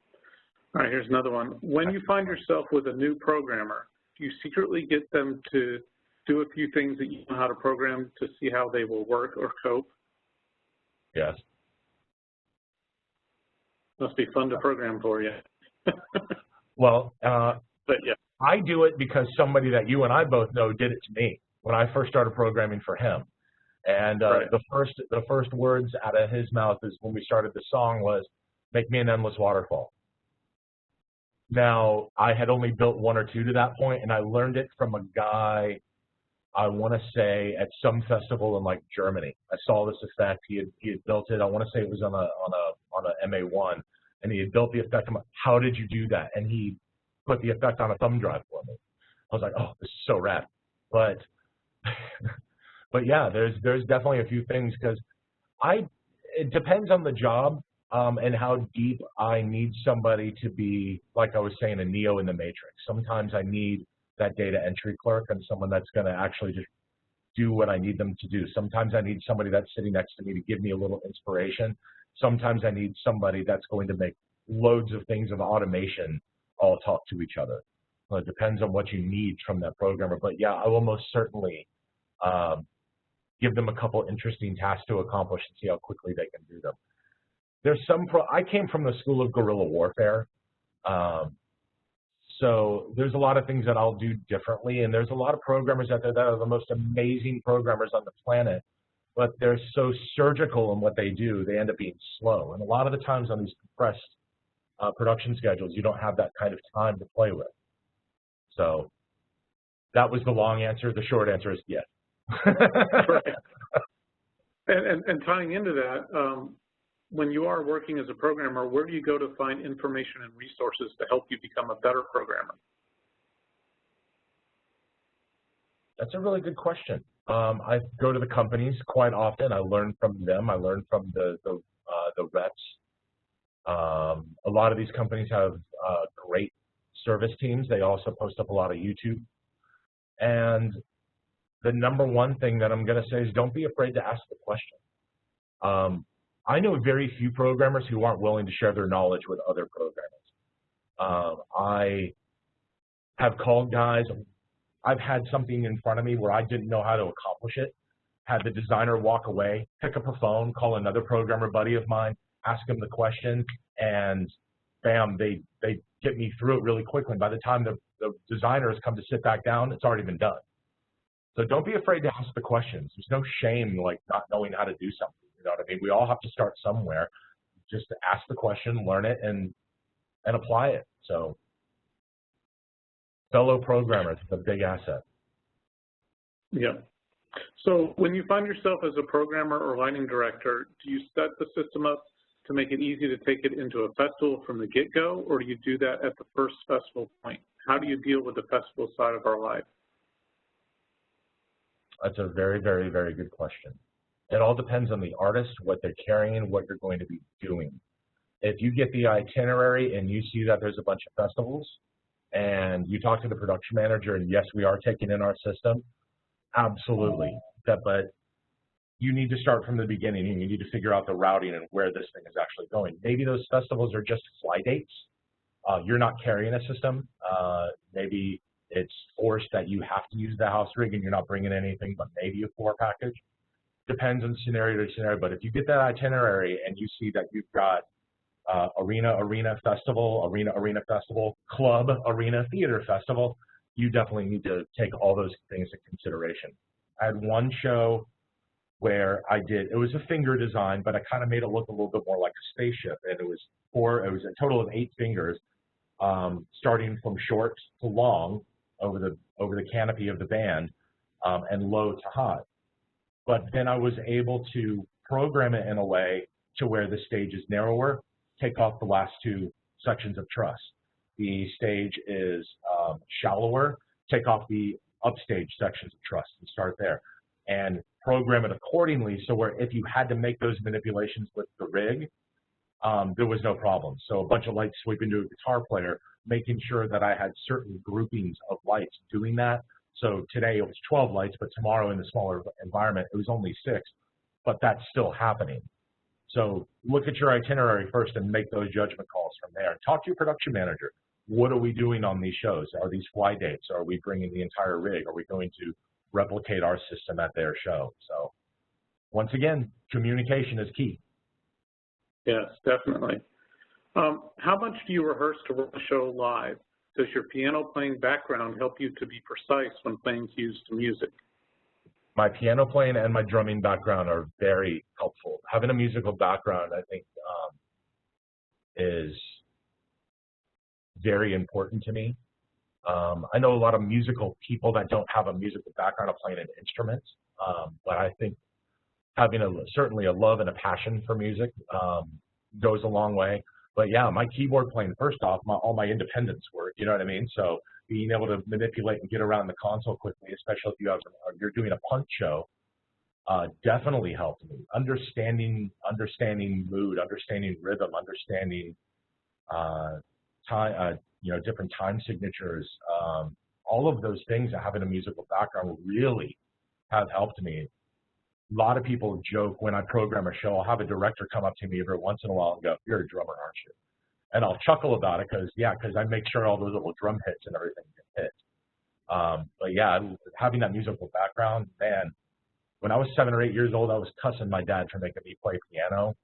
All right, here's another one. When you find yourself with a new programmer, do you secretly get them to do a few things that you know how to program to see how they will work or cope? Yes. Must be fun to program for you. Well, but yeah, I do it because somebody that you and I both know did it to me when I first started programming for him. And right. the first words out of his mouth is when we started the song was, "Make me an endless waterfall." Now, I had only built one or two to that point, and I learned it from a guy, I want to say, at some festival in like Germany. I saw this effect. He had built it. I want to say it was on a MA1, and he had built the effect. I'm like, how did you do that? And he put the effect on a thumb drive for me. I was like, oh, this is so rad. But but yeah, there's definitely a few things, because it depends on the job. And how deep I need somebody to be, like I was saying, a Neo in the Matrix. Sometimes I need that data entry clerk and someone that's going to actually just do what I need them to do. Sometimes I need somebody that's sitting next to me to give me a little inspiration. Sometimes I need somebody that's going to make loads of things of automation all talk to each other. Well, it depends on what you need from that programmer. But yeah, I will most certainly give them a couple interesting tasks to accomplish and see how quickly they can do them. There's I came from the school of guerrilla warfare, so there's a lot of things that I'll do differently, and there's a lot of programmers out there that are the most amazing programmers on the planet, but they're so surgical in what they do, they end up being slow. And a lot of the times on these compressed production schedules, you don't have that kind of time to play with. So that was the long answer. The short answer is yes. Right. And tying into that, when you are working as a programmer, where do you go to find information and resources to help you become a better programmer? That's a really good question. I go to the companies quite often. I learn from them. I learn from the reps. A lot of these companies have great service teams. They also post up a lot of YouTube. And the number one thing that I'm going to say is don't be afraid to ask the question. I know very few programmers who aren't willing to share their knowledge with other programmers. I have called guys. I've had something in front of me where I didn't know how to accomplish it, had the designer walk away, pick up a phone, call another programmer buddy of mine, ask him the question, and bam, they get me through it really quickly. And by the time the designer has come to sit back down, it's already been done. So don't be afraid to ask the questions. There's no shame like not knowing how to do something. You know what I mean? We all have to start somewhere. Just to ask the question, learn it, and apply it. So fellow programmers is a big asset. Yeah. So when you find yourself as a programmer or lighting director, do you set the system up to make it easy to take it into a festival from the get-go, or do you do that at the first festival point? How do you deal with the festival side of our life? That's a very, very, very good question. It all depends on the artist, what they're carrying, what you're going to be doing. If you get the itinerary and you see that there's a bunch of festivals and you talk to the production manager and yes, we are taking in our system, Absolutely. But you need to start from the beginning, and you need to figure out the routing and where this thing is actually going. Maybe those festivals are just fly dates. You're not carrying a system. Maybe it's forced that you have to use the house rig and you're not bringing anything but maybe a floor package. Depends on scenario to scenario, but if you get that itinerary and you see that you've got arena festival, club, arena, theater festival, you definitely need to take all those things into consideration. I had one show where it was a finger design, but I kind of made it look a little bit more like a spaceship, and it was a total of 8 fingers, starting from short to long over the canopy of the band, and low to high. But then I was able to program it in a way to where the stage is narrower, take off the last 2 sections of truss. The stage is shallower, take off the upstage sections of truss and start there. And program it accordingly so where if you had to make those manipulations with the rig, there was no problem. So a bunch of lights sweeping to a guitar player, making sure that I had certain groupings of lights doing that. So today it was 12 lights, but tomorrow in the smaller environment, it was only 6, but that's still happening. So look at your itinerary first and make those judgment calls from there. Talk to your production manager. What are we doing on these shows? Are these fly dates? Are we bringing the entire rig? Are we going to replicate our system at their show? So once again, communication is key. Yes, definitely. How much do you rehearse to run a show live? Does your piano playing background help you to be precise when playing cues to music? My piano playing and my drumming background are very helpful. Having a musical background, I think, is very important to me. I know a lot of musical people that don't have a musical background of playing an instrument, but I think having certainly a love and a passion for music goes a long way. But yeah, my keyboard playing, first off, all my independence work, you know what I mean? So being able to manipulate and get around the console quickly, especially if you're doing a punk show, definitely helped me. Understanding mood, understanding rhythm, understanding time, different time signatures, all of those things that having a musical background really have helped me. A lot of people joke when I program a show, I'll have a director come up to me every once in a while and go, "You're a drummer, aren't you?" And I'll chuckle about it because I make sure all those little drum hits and everything get hit. But yeah, having that musical background, man, when I was 7 or 8 years old, I was cussing my dad for making me play piano.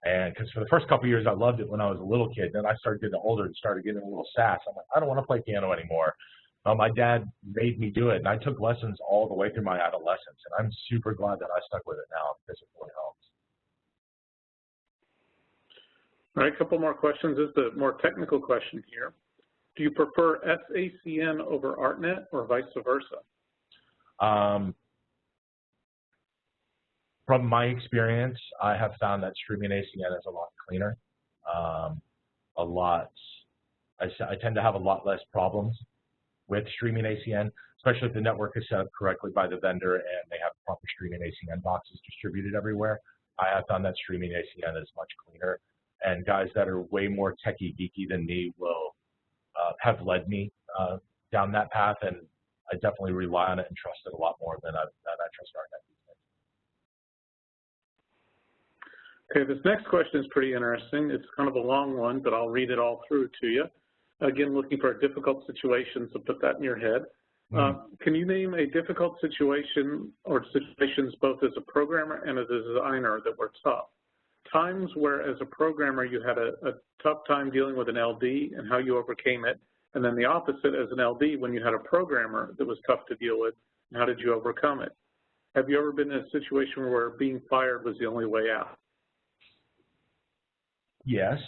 And because for the first couple of years, I loved it when I was a little kid. Then I started getting older and started getting a little sass. I'm like, I don't want to play piano anymore. My dad made me do it, and I took lessons all the way through my adolescence. And I'm super glad that I stuck with it now because it really helps. All right, a couple more questions. This is the more technical question here. Do you prefer SACN over ArtNet or vice versa? From my experience, I have found that streaming ACN is a lot cleaner. I tend to have a lot less problems with streaming ACN, especially if the network is set up correctly by the vendor and they have proper streaming ACN boxes distributed everywhere. I have found that streaming ACN is much cleaner, and guys that are way more techie geeky than me will have led me down that path, and I definitely rely on it and trust it a lot more than I trust ArtNet these days. Okay, this next question is pretty interesting. It's kind of a long one, but I'll read it all through to you. Again, looking for a difficult situation, so put that in your head. Can you name a difficult situation or situations both as a programmer and as a designer that were tough? Times where as a programmer you had a tough time dealing with an LD and how you overcame it, and then the opposite as an LD when you had a programmer that was tough to deal with, and how did you overcome it? Have you ever been in a situation where being fired was the only way out? Yes.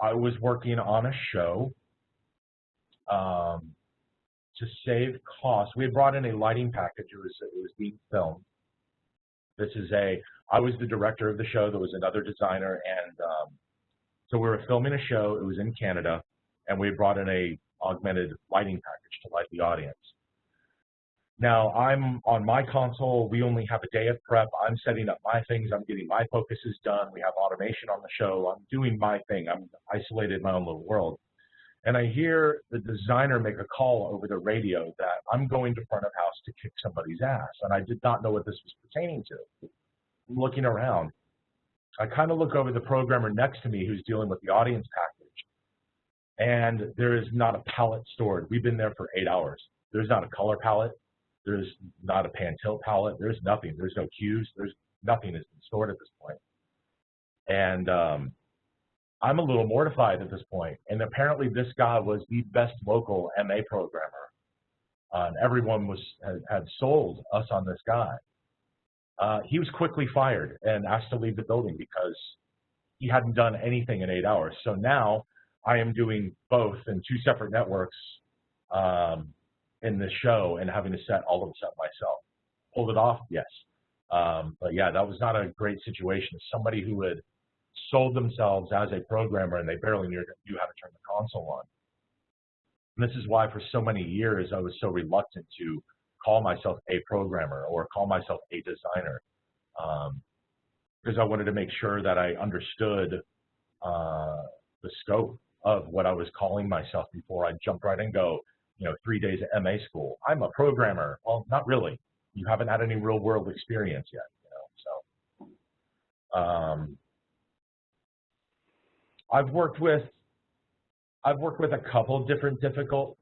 I was working on a show to save costs. We had brought in a lighting package. It was being filmed. I was the director of the show. There was another designer, and so we were filming a show. It was in Canada, and we brought in a augmented lighting package to light the audience. Now, I'm on my console. We only have a day of prep. I'm setting up my things. I'm getting my focuses done. We have automation on the show. I'm doing my thing. I'm isolated in my own little world. and I hear the designer make a call over the radio that I'm going to front of house to kick somebody's ass, and I did not know what this was pertaining to. I'm looking around. I kind of look over the programmer next to me who's dealing with the audience package, and there is not a palette stored. We've been there for 8 hours. There's not a color palette. There's not a pan tilt palette. There's nothing. There's no cues. There's nothing has been stored at this point. And I'm a little mortified at this point. And apparently this guy was the best local MA programmer. And everyone had sold us on this guy. He was quickly fired and asked to leave the building because he hadn't done anything in 8 hours. So now I am doing both in 2 separate networks in this show and having to set all of this up myself. Pulled it off? Yes. But yeah, that was not a great situation. Somebody who had sold themselves as a programmer and they barely knew how to turn the console on. And this is why for so many years I was so reluctant to call myself a programmer or call myself a designer, because I wanted to make sure that I understood the scope of what I was calling myself before I jumped right and go, 3 days at MA school. I'm a programmer. Well, not really. You haven't had any real world experience yet, so. I've worked with a couple different difficult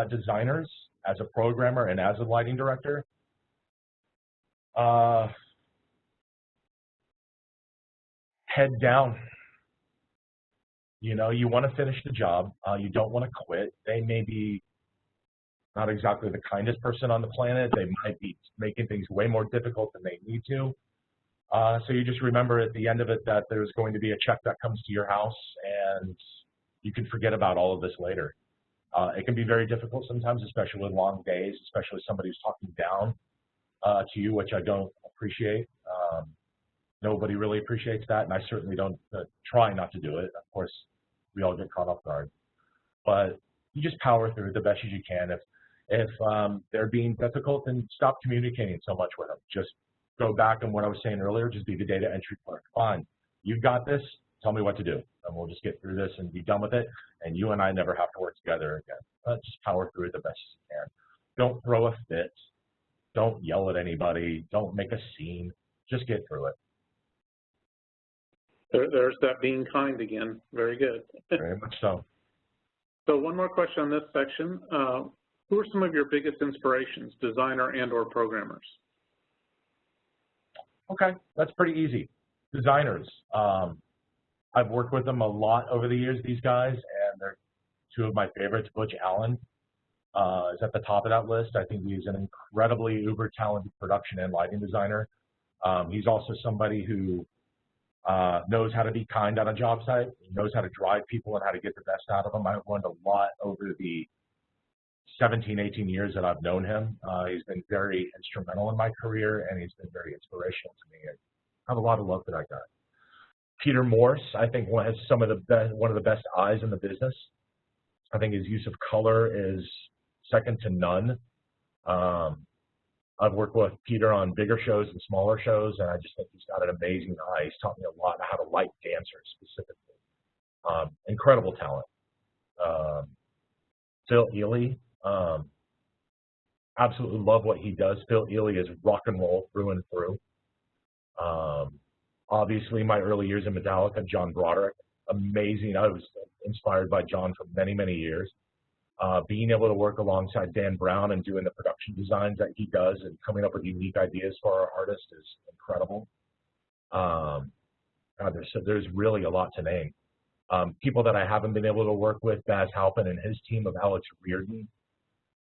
designers as a programmer and as a lighting director. Head down. You want to finish the job. You don't want to quit. They may be not exactly the kindest person on the planet. They might be making things way more difficult than they need to. So you just remember at the end of it that there's going to be a check that comes to your house, and you can forget about all of this later. It can be very difficult sometimes, especially with long days, especially somebody who's talking down to you, which I don't appreciate. Nobody really appreciates that, and I certainly don't try not to do it. Of course, we all get caught off guard. But you just power through it the best as you can. If they're being difficult, then stop communicating so much with them. Just go back on what I was saying earlier, just be the data entry clerk. Fine, you've got this, tell me what to do, and we'll just get through this and be done with it, and you and I never have to work together again. Just power through it the best as you can. Don't throw a fit, don't yell at anybody, don't make a scene, just get through it. There's that being kind again. Very good. Very much so. So one more question on this section. Who are some of your biggest inspirations, designer and or programmers? Okay, that's pretty easy. Designers. I've worked with them a lot over the years, these guys, and they're 2 of my favorites. Butch Allen is at the top of that list. I think he's an incredibly uber talented production and lighting designer. He's also somebody who knows how to be kind on a job site, knows how to drive people and how to get the best out of them. I've learned a lot over the 17, 18 years that I've known him. He's been very instrumental in my career, and he's been very inspirational to me. I have a lot of love for that guy. Peter Morse, I think, has one of the best eyes in the business. I think his use of color is second to none. I've worked with Peter on bigger shows and smaller shows, and I just think he's got an amazing eye. He's taught me a lot how to light dancers specifically. Incredible talent. Phil Ely, absolutely love what he does. Phil Ely is rock and roll through and through. Obviously, my early years in Metallica, John Broderick, amazing. I was inspired by John for many, many years. Being able to work alongside Dan Brown and doing the production designs that he does and coming up with unique ideas for our artists is incredible. There's really a lot to name. People that I haven't been able to work with, Baz Halpin and his team of Alex Reardon,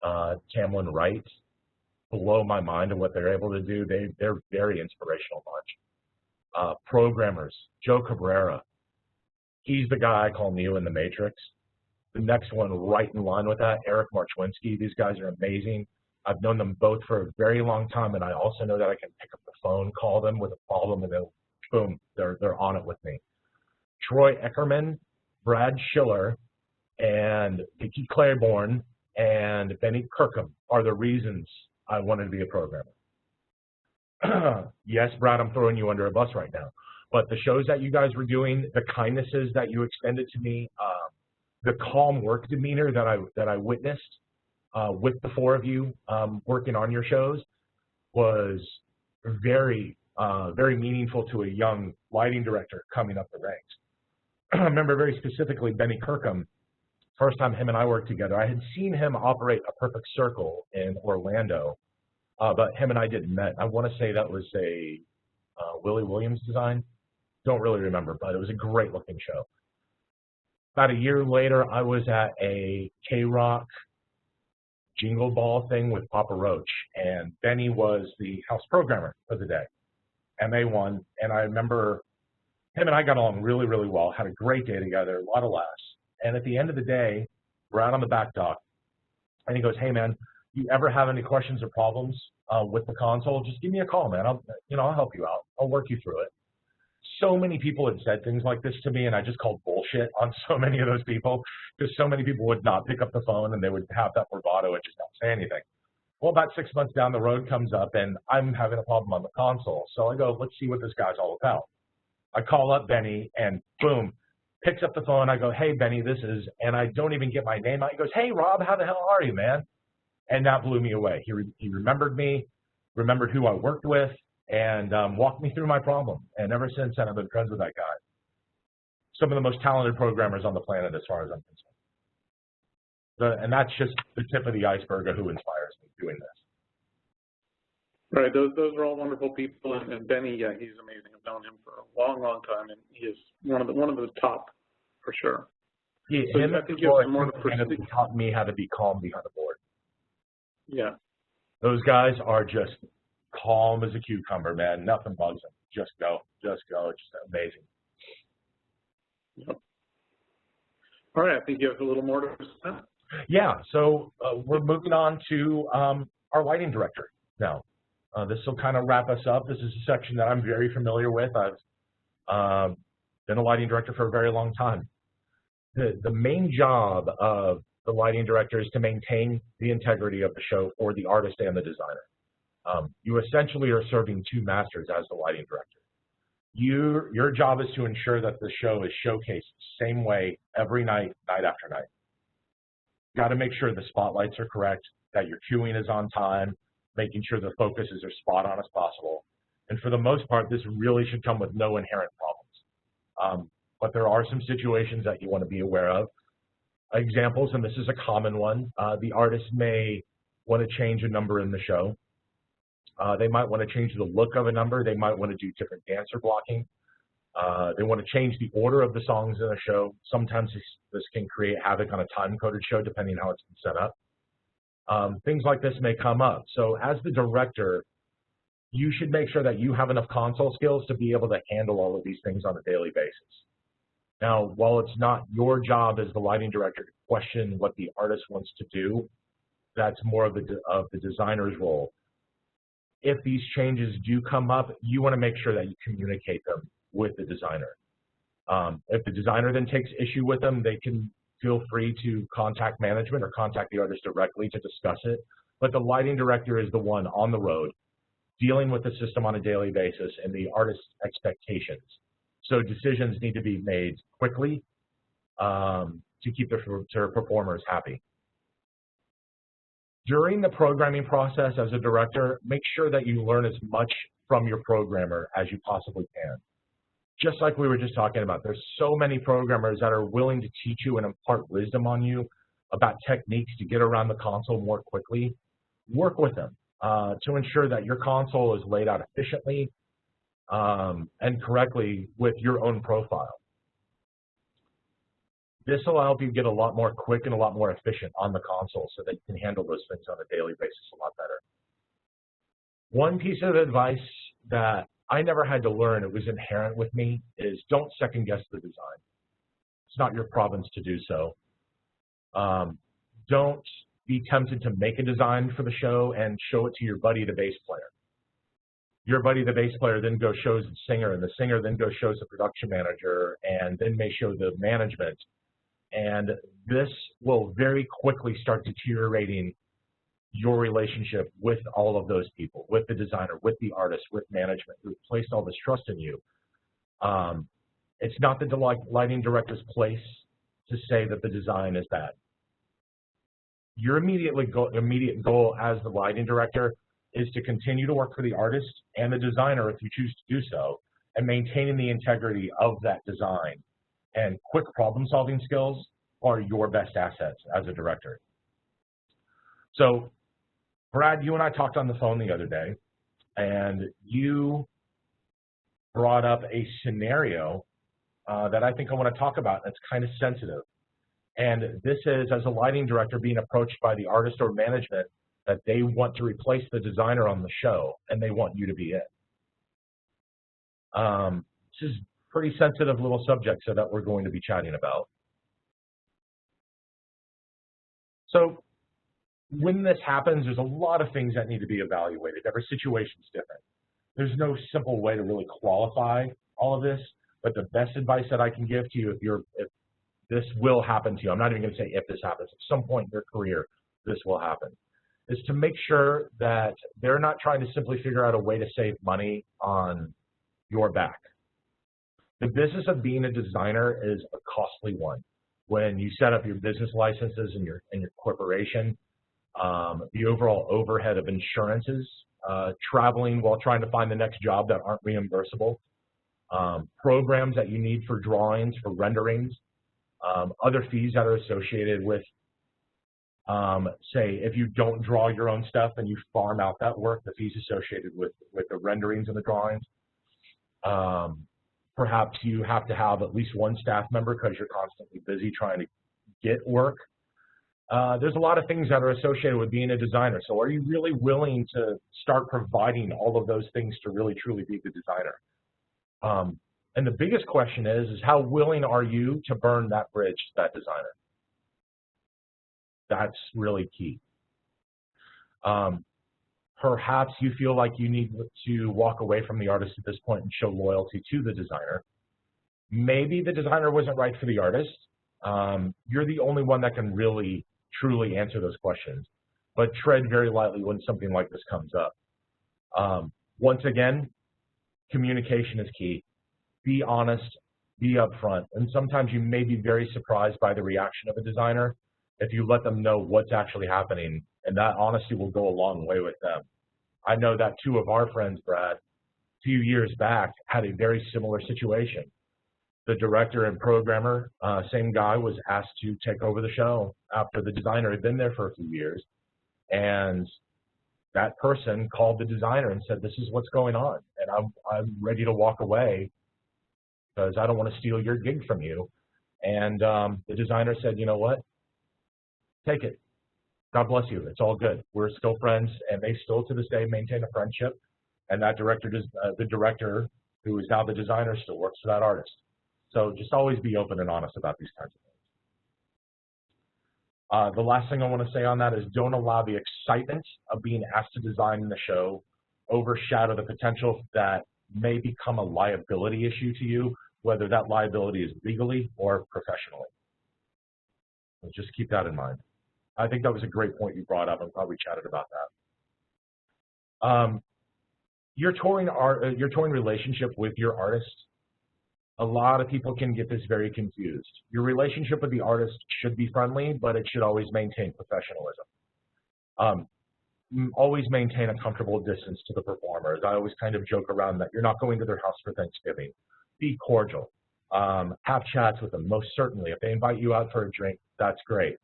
Tamlin Wright, blow my mind on what they're able to do. They're very inspirational bunch. Programmers, Joe Cabrera, he's the guy I call Neo in the Matrix. The next one right in line with that, Eric Marchwinski. These guys are amazing. I've known them both for a very long time, and I also know that I can pick up the phone, call them with a problem, and then boom, they're on it with me. Troy Eckerman, Brad Schiller, and Vicky Claiborne, and Benny Kirkham are the reasons I wanted to be a programmer. Yes, Brad, I'm throwing you under a bus right now, but the shows that you guys were doing, the kindnesses that you extended to me, the calm work demeanor that I witnessed with the four of you working on your shows was very meaningful to a young lighting director coming up the ranks. I remember very specifically Benny Kirkham. First time him and I worked together, I had seen him operate a perfect circle in Orlando, but him and I didn't met. I want to say that was a Willie Williams design. Don't really remember, but it was a great looking show. About a year later, I was at a K-Rock Jingle Ball thing with Papa Roach, and Benny was the house programmer for the day, and they won. And I remember him and I got along really, really well, had a great day together, a lot of laughs. And at the end of the day, we're out on the back dock, and he goes, "Hey man, you ever have any questions or problems with the console? Just give me a call, man. I'll help you out. I'll work you through it." So many people had said things like this to me, and I just called bullshit on so many of those people, because so many people would not pick up the phone and they would have that bravado and just not say anything. Well, about 6 months down the road comes up, and I'm having a problem on the console. So I go, let's see what this guy's all about. I call up Benny, and boom, picks up the phone. I go, "Hey, Benny, this is," and I don't even get my name out. He goes, "Hey, Rob, how the hell are you, man?" And that blew me away. He remembered me, remembered who I worked with, and walked me through my problem. And ever since then, I've been friends with that guy. Some of the most talented programmers on the planet, as far as I'm concerned. And that's just the tip of the iceberg of who inspires me doing this. Right, those are all wonderful people, and Benny, yeah, he's amazing. I've known him for a long, long time, and he is one of the top for sure. Yeah, so him I think you have more taught me how to be calm behind the board. Yeah, those guys are just calm as a cucumber, man. Nothing bugs them. Just go, just go. It's just amazing. Yep. All right, I think you have a little more to say. Yeah, so we're moving on to our lighting director now. This will kind of wrap us up. This is a section that I'm very familiar with. I've been a lighting director for a very long time. The main job of the lighting director is to maintain the integrity of the show for the artist and the designer. You essentially are serving two masters as the lighting director. Your job is to ensure that the show is showcased the same way every night, night after night. You got to make sure the spotlights are correct, that your cueing is on time, making sure the focuses are spot on as possible. And for the most part, this really should come with no inherent problems. But there are some situations that you want to be aware of. Examples, and this is a common one, the artist may want to change a number in the show. They might want to change the look of a number. They might want to do different dancer blocking. They want to change the order of the songs in a show. Sometimes this can create havoc on a time-coded show, depending on how it's been set up. Things like this may come up. So as the director, you should make sure that you have enough console skills to be able to handle all of these things on a daily basis. Now, while it's not your job as the lighting director to question what the artist wants to do, that's more of the designer's role. If these changes do come up, you want to make sure that you communicate them with the designer. If the designer then takes issue with them, they can feel free to contact management or contact the artist directly to discuss it. But the lighting director is the one on the road dealing with the system on a daily basis and the artist's expectations. So decisions need to be made quickly to keep their performers happy. During the programming process as a director, make sure that you learn as much from your programmer as you possibly can. Just like we were just talking about, there's so many programmers that are willing to teach you and impart wisdom on you about techniques to get around the console more quickly. Work with them to ensure that your console is laid out efficiently and correctly with your own profile. This will help you get a lot more quick and a lot more efficient on the console so that you can handle those things on a daily basis a lot better. One piece of advice that I never had to learn, it was inherent with me, is don't second guess the design. It's not your province to do so. Don't be tempted to make a design for the show and show it to your buddy, the bass player. Your buddy, the bass player, then goes shows the singer, and the singer then goes shows the production manager, and then may show the management. And this will very quickly start deteriorating your relationship with all of those people, with the designer, with the artist, with management who placed all this trust in you. It's not the lighting director's place to say that the design is bad. Your immediate goal as the lighting director is to continue to work for the artist and the designer if you choose to do so, and maintaining the integrity of that design. And quick problem-solving skills are your best assets as a director. So, Brad, you and I talked on the phone the other day, and you brought up a scenario that I think I want to talk about. That's kind of sensitive. And this is, as a lighting director, being approached by the artist or management that they want to replace the designer on the show, and they want you to be it. This is a pretty sensitive little subject so that we're going to be chatting about. So when this happens, there's a lot of things that need to be evaluated. Every situation is different. There's no simple way to really qualify all of this, but the best advice that I can give to you if this will happen to you, I'm not even going to say if this happens, at some point in your career this will happen, is to make sure that they're not trying to simply figure out a way to save money on your back. The business of being a designer is a costly one. When you set up your business licenses and your corporation, the overall overhead of insurances, traveling while trying to find the next job that aren't reimbursable, programs that you need for drawings, for renderings, other fees that are associated with, say, if you don't draw your own stuff and you farm out that work, the fees associated with the renderings and the drawings. Perhaps you have to have at least one staff member because you're constantly busy trying to get work. There's a lot of things that are associated with being a designer. So are you really willing to start providing all of those things to really, truly be the designer? And the biggest question is how willing are you to burn that bridge to that designer? That's really key. Perhaps you feel like you need to walk away from the artist at this point and show loyalty to the designer. Maybe the designer wasn't right for the artist. You're the only one that can really, truly answer those questions. But tread very lightly when something like this comes up. Once again, communication is key. Be honest, be upfront. And sometimes you may be very surprised by the reaction of a designer if you let them know what's actually happening, and that honesty will go a long way with them. I know that two of our friends, Brad, a few years back had a very similar situation. The director and programmer, same guy, was asked to take over the show after the designer had been there for a few years. And that person called the designer and said, this is what's going on, and I'm ready to walk away because I don't want to steal your gig from you. And the designer said, you know what? Take it. God bless you. It's all good. We're still friends, and they still to this day maintain a friendship. And that director, the director who is now the designer, still works for that artist. So just always be open and honest about these kinds of things. The last thing I want to say on that is don't allow the excitement of being asked to design in the show overshadow the potential that may become a liability issue to you, whether that liability is legally or professionally. So just keep that in mind. I think that was a great point you brought up. I'm glad we chatted about that. Your touring relationship with your artist, a lot of people can get this very confused. Your relationship with the artist should be friendly, but it should always maintain professionalism. Always maintain a comfortable distance to the performers. I always kind of joke around that you're not going to their house for Thanksgiving. Be cordial. Have chats with them, most certainly. If they invite you out for a drink, that's great.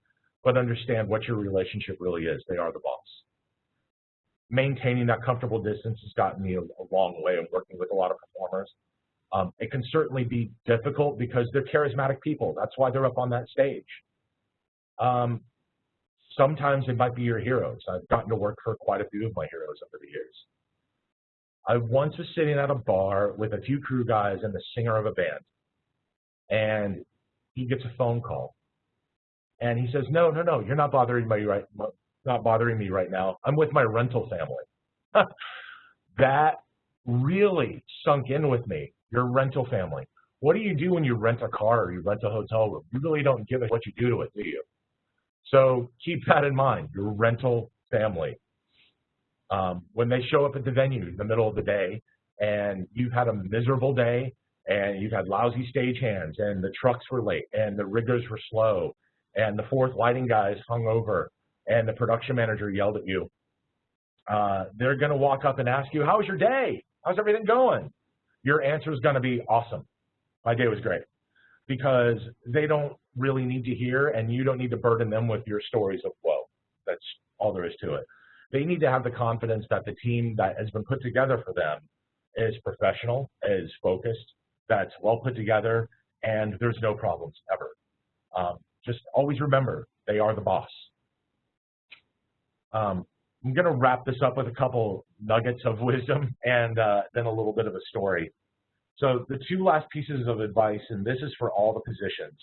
But understand what your relationship really is. They are the boss. Maintaining that comfortable distance has gotten me a long way in working with a lot of performers. It can certainly be difficult because they're charismatic people. That's why they're up on that stage. Sometimes it might be your heroes. I've gotten to work for quite a few of my heroes over the years. I once was sitting at a bar with a few crew guys and the singer of a band, and he gets a phone call. And he says, no, you're not bothering me right now. I'm with my rental family. That really sunk in with me. Your rental family. What do you do when you rent a car or you rent a hotel room? You really don't give a what you do to it, do you? So keep that in mind, your rental family. When they show up at the venue in the middle of the day and you've had a miserable day and you've had lousy stagehands, and the trucks were late, and the riggers were slow, and the fourth lighting guy is hung over, and the production manager yelled at you, they're going to walk up and ask you, how was your day? How's everything going? Your answer is going to be awesome. My day was great, because they don't really need to hear, and you don't need to burden them with your stories of woe. That's all there is to it. They need to have the confidence that the team that has been put together for them is professional, is focused, that's well put together, and there's no problems ever. Just always remember, they are the boss. I'm going to wrap this up with a couple nuggets of wisdom and then a little bit of a story. So the two last pieces of advice, and this is for all the positions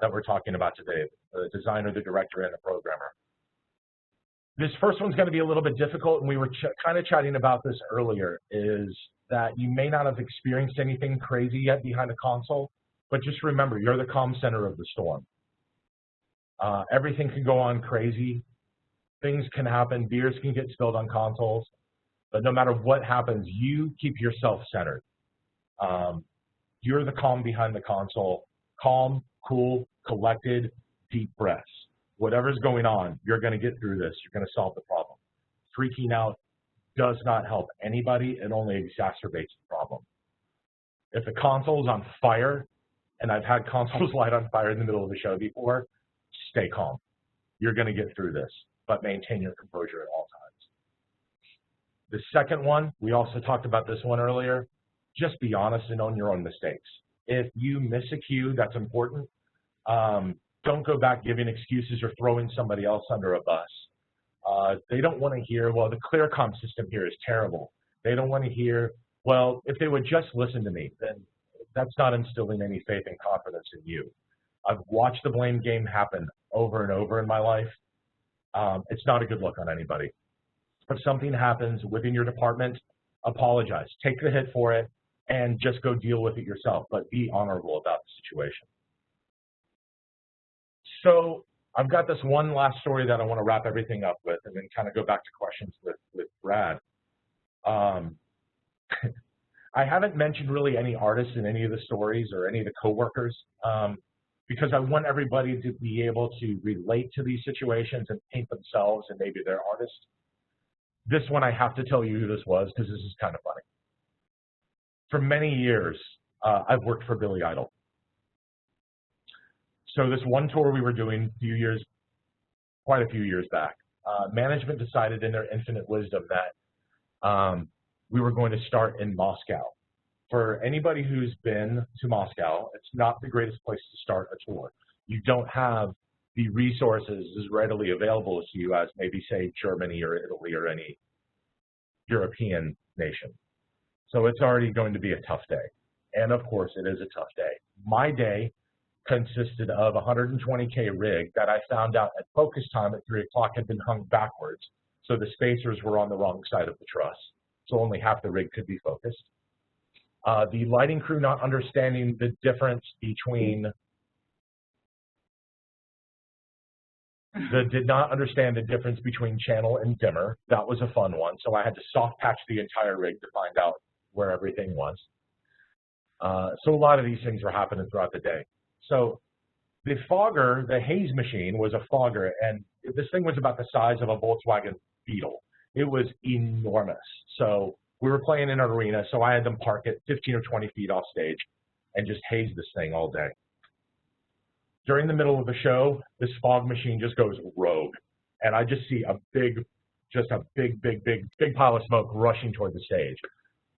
that we're talking about today, the designer, the director, and the programmer. This first one's going to be a little bit difficult, and we were kind of chatting about this earlier, is that you may not have experienced anything crazy yet behind the console, but just remember, you're the calm center of the storm. Everything can go on crazy. Things can happen. Beers can get spilled on consoles. But no matter what happens, you keep yourself centered. You're the calm behind the console. Calm, cool, collected, deep breaths. Whatever's going on, you're going to get through this. You're going to solve the problem. Freaking out does not help anybody. It only exacerbates the problem. If the console's on fire, and I've had consoles light on fire in the middle of the show before, stay calm. You're going to get through this, but maintain your composure at all times. The second one, we also talked about this one earlier, just be honest and own your own mistakes. If you miss a cue, that's important. Don't go back giving excuses or throwing somebody else under a bus. They don't want to hear, well, the ClearComm system here is terrible. They don't want to hear, well, if they would just listen to me, then that's not instilling any faith and confidence in you. I've watched the blame game happen over and over in my life. It's not a good look on anybody. If something happens within your department, apologize. Take the hit for it and just go deal with it yourself, but be honorable about the situation. So I've got this one last story that I want to wrap everything up with and then kind of go back to questions with Brad. I haven't mentioned really any artists in any of the stories or any of the coworkers because I want everybody to be able to relate to these situations and paint themselves and maybe their artist. This one I have to tell you who this was because this is kind of funny. For many years, I've worked for Billy Idol. So this one tour we were doing quite a few years back, management decided in their infinite wisdom that we were going to start in Moscow. For anybody who's been to Moscow, it's not the greatest place to start a tour. You don't have the resources as readily available to you as maybe, say, Germany or Italy or any European nation. So it's already going to be a tough day. And of course, it is a tough day. My day consisted of a 120K rig that I found out at focus time at 3 o'clock had been hung backwards. So the spacers were on the wrong side of the truss. So only half the rig could be focused. The lighting crew not understanding the difference between did not understand the difference between channel and dimmer. That was a fun one. So I had to soft patch the entire rig to find out where everything was. So a lot of these things were happening throughout the day. So the fogger, the haze machine was a fogger, and this thing was about the size of a Volkswagen Beetle. It was enormous. So we were playing in an arena, so I had them park it 15 or 20 feet off stage and just haze this thing all day. During the middle of the show, this fog machine just goes rogue, and I just see a big pile of smoke rushing toward the stage.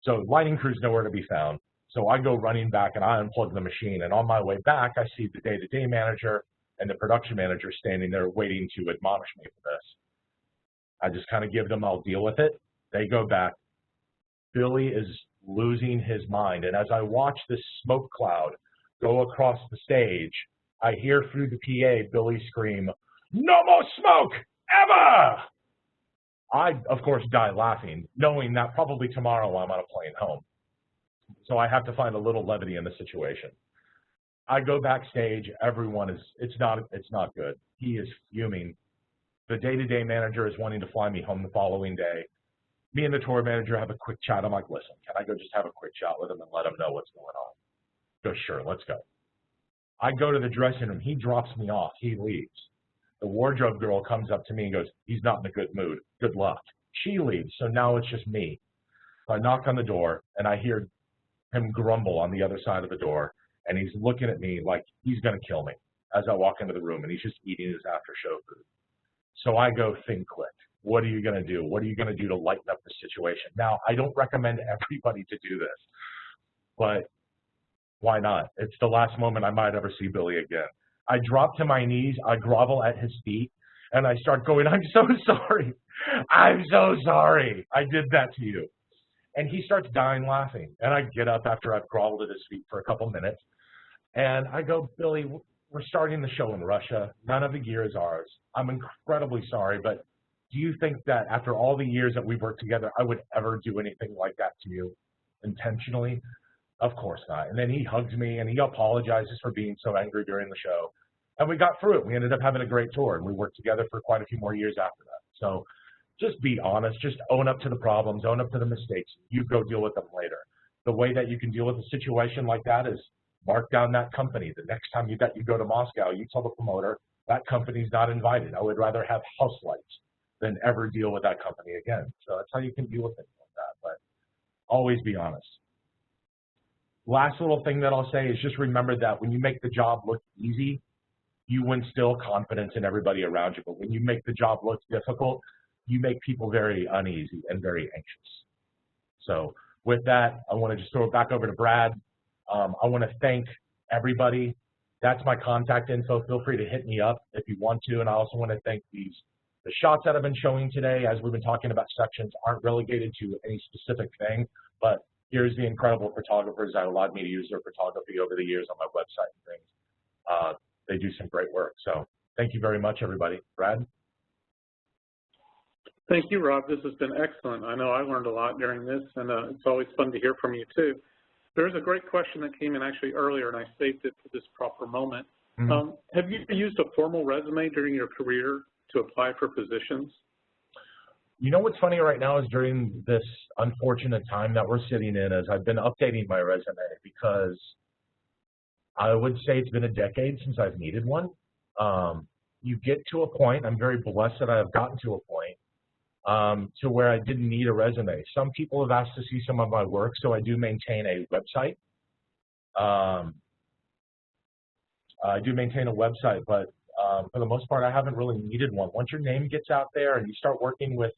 So lighting crew's nowhere to be found. So I go running back and I unplug the machine, and on my way back, I see the day-to-day manager and the production manager standing there waiting to admonish me for this. I just kind of give them, I'll deal with it. They go back. Billy is losing his mind, and as I watch this smoke cloud go across the stage, I hear through the PA Billy scream, "No more smoke, ever!" I, of course, die laughing, knowing that probably tomorrow I'm on a plane home. So I have to find a little levity in the situation. I go backstage, everyone is, it's not good. He is fuming. The day-to-day manager is wanting to fly me home the following day. Me and the tour manager have a quick chat. I'm like, listen, can I go just have a quick chat with him and let him know what's going on? Goes, sure, let's go. I go to the dressing room. He drops me off. He leaves. The wardrobe girl comes up to me and goes, he's not in a good mood. Good luck. She leaves, so now it's just me. So I knock on the door, and I hear him grumble on the other side of the door, and he's looking at me like he's going to kill me as I walk into the room, and he's just eating his after-show food. So I go, think quick. What are you going to do? What are you going to do to lighten up the situation? Now, I don't recommend everybody to do this, but why not? It's the last moment I might ever see Billy again. I drop to my knees, I grovel at his feet, and I start going, I'm so sorry. I'm so sorry I did that to you. And he starts dying laughing. And I get up after I've groveled at his feet for a couple minutes, and I go, Billy, we're starting the show in Russia. None of the gear is ours. I'm incredibly sorry, but do you think that after all the years that we've worked together, I would ever do anything like that to you intentionally? Of course not. And then he hugs me and he apologizes for being so angry during the show. And we got through it. We ended up having a great tour, and we worked together for quite a few more years after that. So just be honest. Just own up to the problems, own up to the mistakes. You go deal with them later. The way that you can deal with a situation like that is mark down that company. The next time you go to Moscow, you tell the promoter, that company's not invited. I would rather have house lights than ever deal with that company again. So that's how you can deal with things like that. But always be honest. Last little thing that I'll say is just remember that when you make the job look easy, you instill confidence in everybody around you. But when you make the job look difficult, you make people very uneasy and very anxious. So with that, I want to just throw it back over to Brad. I want to thank everybody. That's my contact info. Feel free to hit me up if you want to. And I also want to thank the shots that I've been showing today, as we've been talking about sections, aren't relegated to any specific thing, but here's the incredible photographers that allowed me to use their photography over the years on my website and things. They do some great work. So thank you very much, everybody. Brad? Thank you, Rob. This has been excellent. I know I learned a lot during this, and it's always fun to hear from you, too. There's a great question that came in actually earlier, and I saved it for this proper moment. Mm-hmm. Have you used a formal resume during your career to apply for positions? You know what's funny right now is during this unfortunate time that we're sitting in is I've been updating my resume because I would say it's been a decade since I've needed one. You get to a point, I'm very blessed that I have gotten to a point to where I didn't need a resume. Some people have asked to see some of my work, so I do maintain a website. I do maintain a website, but for the most part, I haven't really needed one. Once your name gets out there and you start working with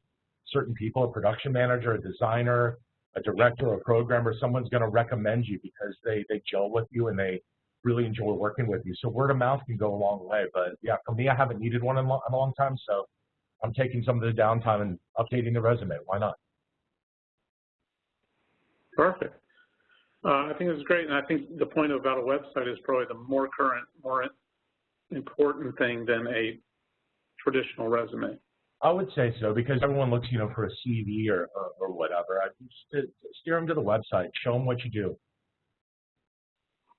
certain people, a production manager, a designer, a director, a programmer, someone's going to recommend you because they gel with you and they really enjoy working with you. So word of mouth can go a long way. But yeah, for me, I haven't needed one in a long time, so I'm taking some of the downtime and updating the resume. Why not? Perfect. I think this is great, and I think the point about a website is probably the more current, more important thing than a traditional resume. I would say so, because everyone looks, for a CV or whatever. I just steer them to the website, show them what you do.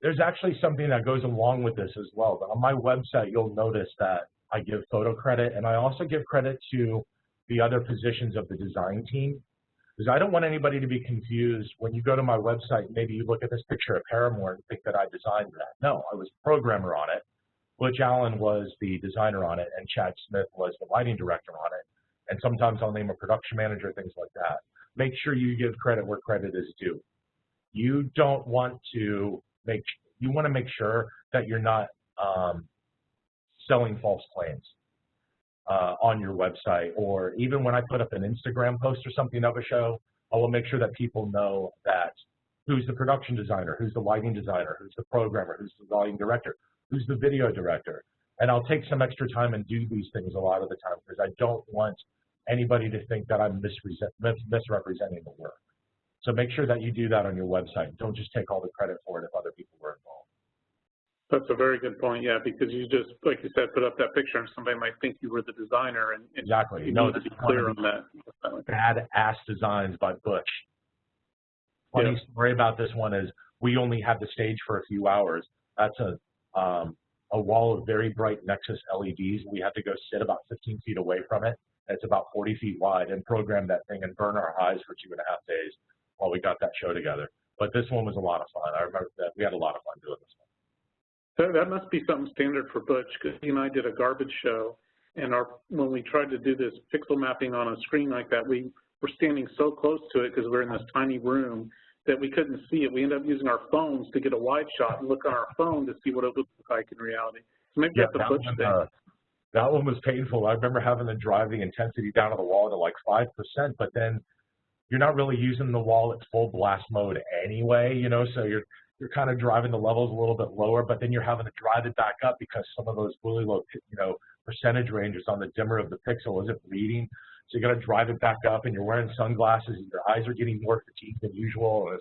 There's actually something that goes along with this as well. But on my website, you'll notice that I give photo credit, and I also give credit to the other positions of the design team, because I don't want anybody to be confused. When you go to my website, maybe you look at this picture of Paramore and think that I designed that. No, I was a programmer on it. Butch Allen was the designer on it, and Chad Smith was the lighting director on it. And sometimes I'll name a production manager, things like that. Make sure you give credit where credit is due. You don't want to you want to make sure that you're not selling false claims on your website, or even when I put up an Instagram post or something of a show, I will make sure that people know that who's the production designer, who's the lighting designer, who's the programmer, who's the lighting director, who's the video director. And I'll take some extra time and do these things a lot of the time because I don't want anybody to think that I'm misrepresenting the work. So make sure that you do that on your website. Don't just take all the credit for it if other people were involved. That's a very good point, yeah, because you just, like you said, put up that picture and somebody might think you were the designer. And exactly. You need to be clear on that. Badass designs by Butch. Funny story about this one is we only had the stage for a few hours. That's a wall of very bright Nexus LEDs. We had to go sit about 15 feet away from it. It's about 40 feet wide and program that thing and burn our eyes for 2.5 days while we got that show together. But this one was a lot of fun. I remember that we had a lot of fun doing this one. That must be something standard for Butch, because he and I did a garbage show, and when we tried to do this pixel mapping on a screen like that, we were standing so close to it because we're in this tiny room that we couldn't see it. We ended up using our phones to get a wide shot and look on our phone to see what it would look like in reality. So maybe that's a Butch thing. That one was painful. I remember having to drive the intensity down to the wall to like 5%, but then you're not really using the wall at full blast mode anyway, you know, so you're kind of driving the levels a little bit lower, but then you're having to drive it back up because some of those really low, you know, percentage ranges on the dimmer of the pixel isn't reading. So you got to drive it back up, and you're wearing sunglasses, and your eyes are getting more fatigued than usual.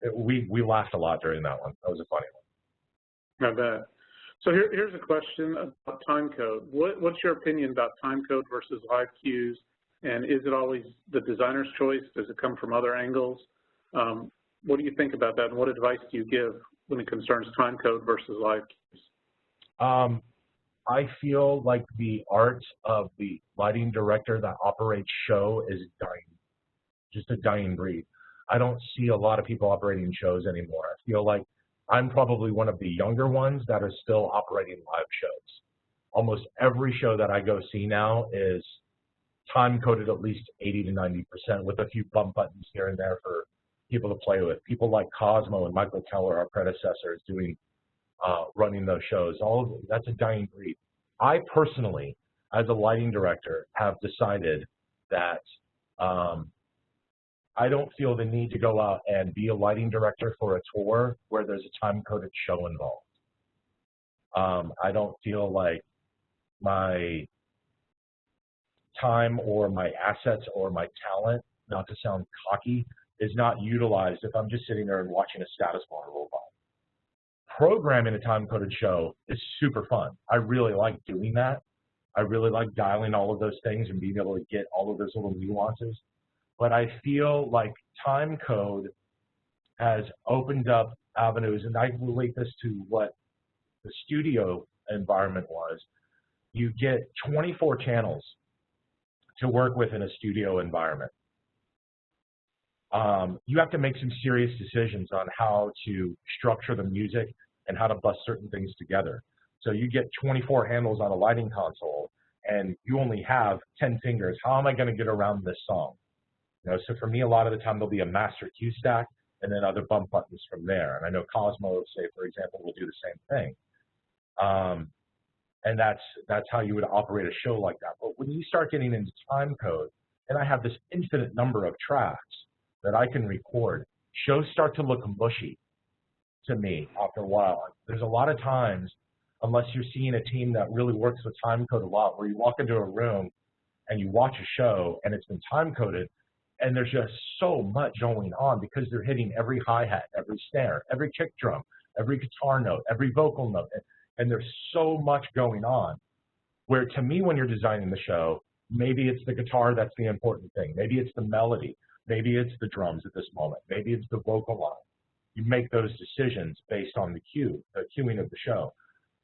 And we laughed a lot during that one. That was a funny one. I bet. So here's a question about time code. What's your opinion about time code versus live cues? And is it always the designer's choice? Does it come from other angles? What do you think about that, and what advice do you give when it concerns time code versus live cues? I feel like the art of the lighting director that operates show is dying, just a dying breed. I don't see a lot of people operating shows anymore. I feel like I'm probably one of the younger ones that are still operating live shows. Almost every show that I go see now is time coded at least 80 to 90% with a few bump buttons here and there for people to play with. People like Cosmo and Michael Keller, our predecessors, running those shows. That's a dying breed. I personally, as a lighting director, have decided that I don't feel the need to go out and be a lighting director for a tour where there's a time-coded show involved. I don't feel like my time or my assets or my talent, not to sound cocky, is not utilized if I'm just sitting there and watching a status bar roll by. Programming a time-coded show is super fun. I really like doing that. I really like dialing all of those things and being able to get all of those little nuances. But I feel like time code has opened up avenues, and I relate this to what the studio environment was. You get 24 channels to work with in a studio environment. You have to make some serious decisions on how to structure the music and how to bust certain things together. So you get 24 handles on a lighting console, and you only have 10 fingers. How am I going to get around this song? You know, so for me, a lot of the time there'll be a master cue stack and then other bump buttons from there. And I know Cosmo, say for example, will do the same thing. And that's how you would operate a show like that. But when you start getting into time code, and I have this infinite number of tracks that I can record, shows start to look mushy to me after a while. There's a lot of times, unless you're seeing a team that really works with time code a lot, where you walk into a room and you watch a show and it's been time coded, and there's just so much going on because they're hitting every hi-hat, every snare, every kick drum, every guitar note, every vocal note, and there's so much going on. Where to me, when you're designing the show, maybe it's the guitar that's the important thing. Maybe it's the melody. Maybe it's the drums at this moment. Maybe it's the vocal line. You make those decisions based on the cueing of the show.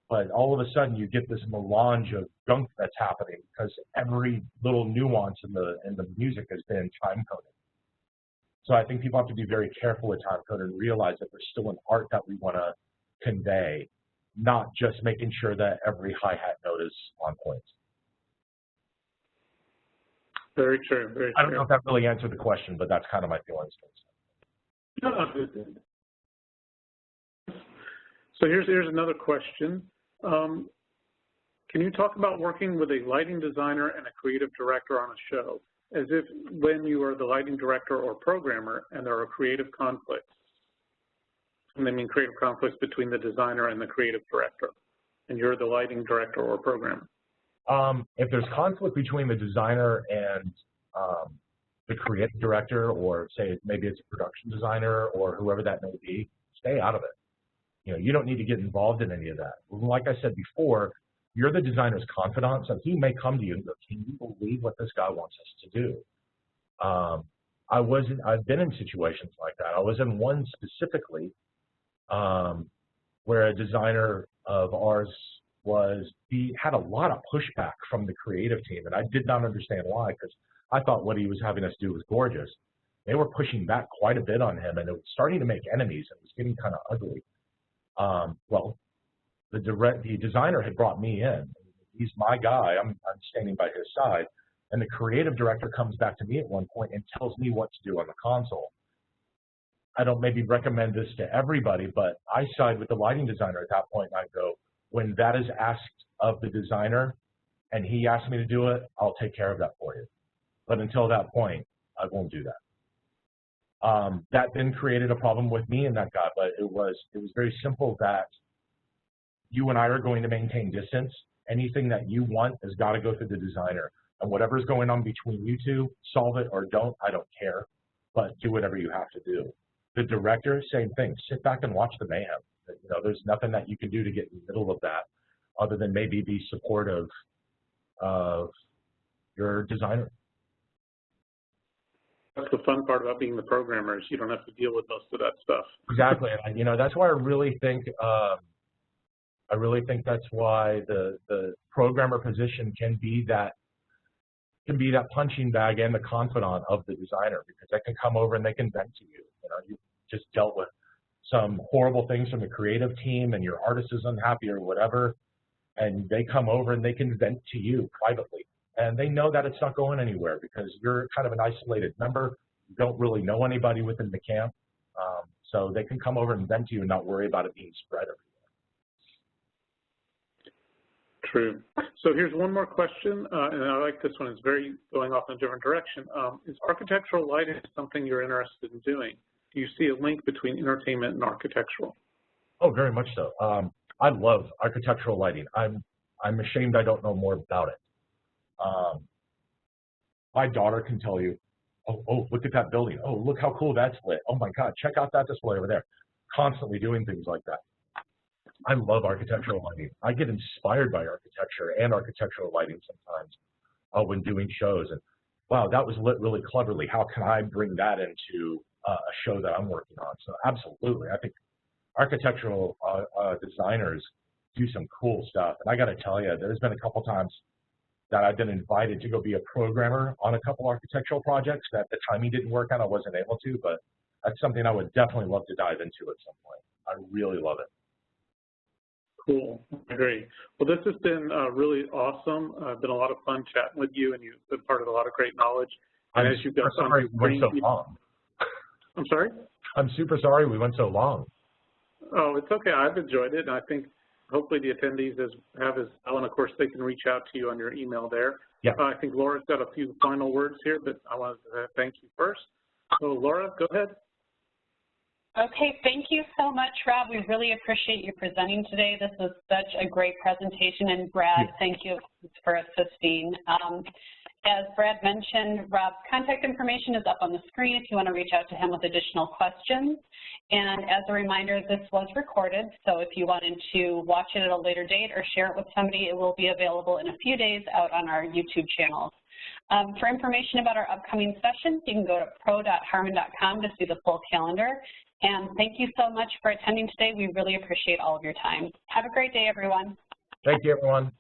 But all of a sudden, you get this melange of gunk that's happening because every little nuance in the music has been time-coded. So I think people have to be very careful with time-code and realize that there's still an art that we want to convey, not just making sure that every hi-hat note is on point. Very true, very true. I don't know if that really answered the question, but that's kind of my feelings. No, so here's another question. Can you talk about working with a lighting designer and a creative director on a show, as if when you are the lighting director or programmer and there are creative conflicts? And I mean creative conflicts between the designer and the creative director, and you're the lighting director or programmer. If there's conflict between the designer and the creative director, or say maybe it's a production designer or whoever that may be, stay out of it. You know, you don't need to get involved in any of that. Like I said before, you're the designer's confidant, so he may come to you and go, "Can you believe what this guy wants us to do?" I've been in situations like that. I was in one specifically where a designer of ours had a lot of pushback from the creative team, and I did not understand why, because I thought what he was having us do was gorgeous. they were pushing back quite a bit on him, and it was starting to make enemies. It was getting kind of ugly. Well, the designer had brought me in. He's my guy. I'm standing by his side. And the creative director comes back to me at one point and tells me what to do on the console. I don't maybe recommend this to everybody, but I side with the lighting designer at that point, and I go, when that is asked of the designer and he asked me to do it, I'll take care of that for you. But until that point, I won't do that. That then created a problem with me and that guy, but it was very simple that you and I are going to maintain distance. Anything that you want has got to go through the designer. And whatever's going on between you two, solve it or don't, I don't care, but do whatever you have to do. The director, same thing, sit back and watch the mayhem. You know, there's nothing that you can do to get in the middle of that other than maybe be supportive of your designer. That's the fun part about being the programmers. You don't have to deal with most of that stuff. Exactly. And, you know, that's why I really think that's why the programmer position can be that punching bag and the confidant of the designer, because they can come over and they can vent to you. You know, you just dealt with some horrible things from the creative team and your artist is unhappy or whatever, and they come over and they can vent to you privately. And they know that it's not going anywhere because you're kind of an isolated member. You don't really know anybody within the camp. So they can come over and vent to you and not worry about it being spread everywhere. True. So here's one more question, and I like this one. It's very going off in a different direction. Is architectural lighting something you're interested in doing? Do you see a link between entertainment and architectural? Oh, very much so. I love architectural lighting. I'm ashamed I don't know more about it. My daughter can tell you, oh, look at that building. Oh, look how cool that's lit. Oh my God, check out that display over there. Constantly doing things like that. I love architectural lighting. I get inspired by architecture and architectural lighting sometimes when doing shows. And wow, that was lit really cleverly. How can I bring that into a show that I'm working on? So absolutely, I think architectural designers do some cool stuff. And I got to tell you, there's been a couple times that I've been invited to go be a programmer on a couple architectural projects that the timing didn't work out. I wasn't able to, but that's something I would definitely love to dive into at some point. I really love it. Cool. I agree. Well, this has been really awesome. Been a lot of fun chatting with you, and you've been part of a lot of great knowledge. And as you've got sorry we went so long. I'm sorry? I'm super sorry we went so long. Oh, it's okay. I've enjoyed it, and I think hopefully the attendees have as well, and of course they can reach out to you on your email there. Yeah. I think Laura's got a few final words here, but I wanted to thank you first. So Laura, go ahead. Okay, thank you so much, Rob. We really appreciate you presenting today. This was such a great presentation, and Brad, thank you for assisting. As Brad mentioned, Rob's contact information is up on the screen if you want to reach out to him with additional questions. And as a reminder, this was recorded, so if you wanted to watch it at a later date or share it with somebody, it will be available in a few days out on our YouTube channels. For information about our upcoming sessions, you can go to pro.harman.com to see the full calendar. And thank you so much for attending today. We really appreciate all of your time. Have a great day, everyone. Thank you, everyone.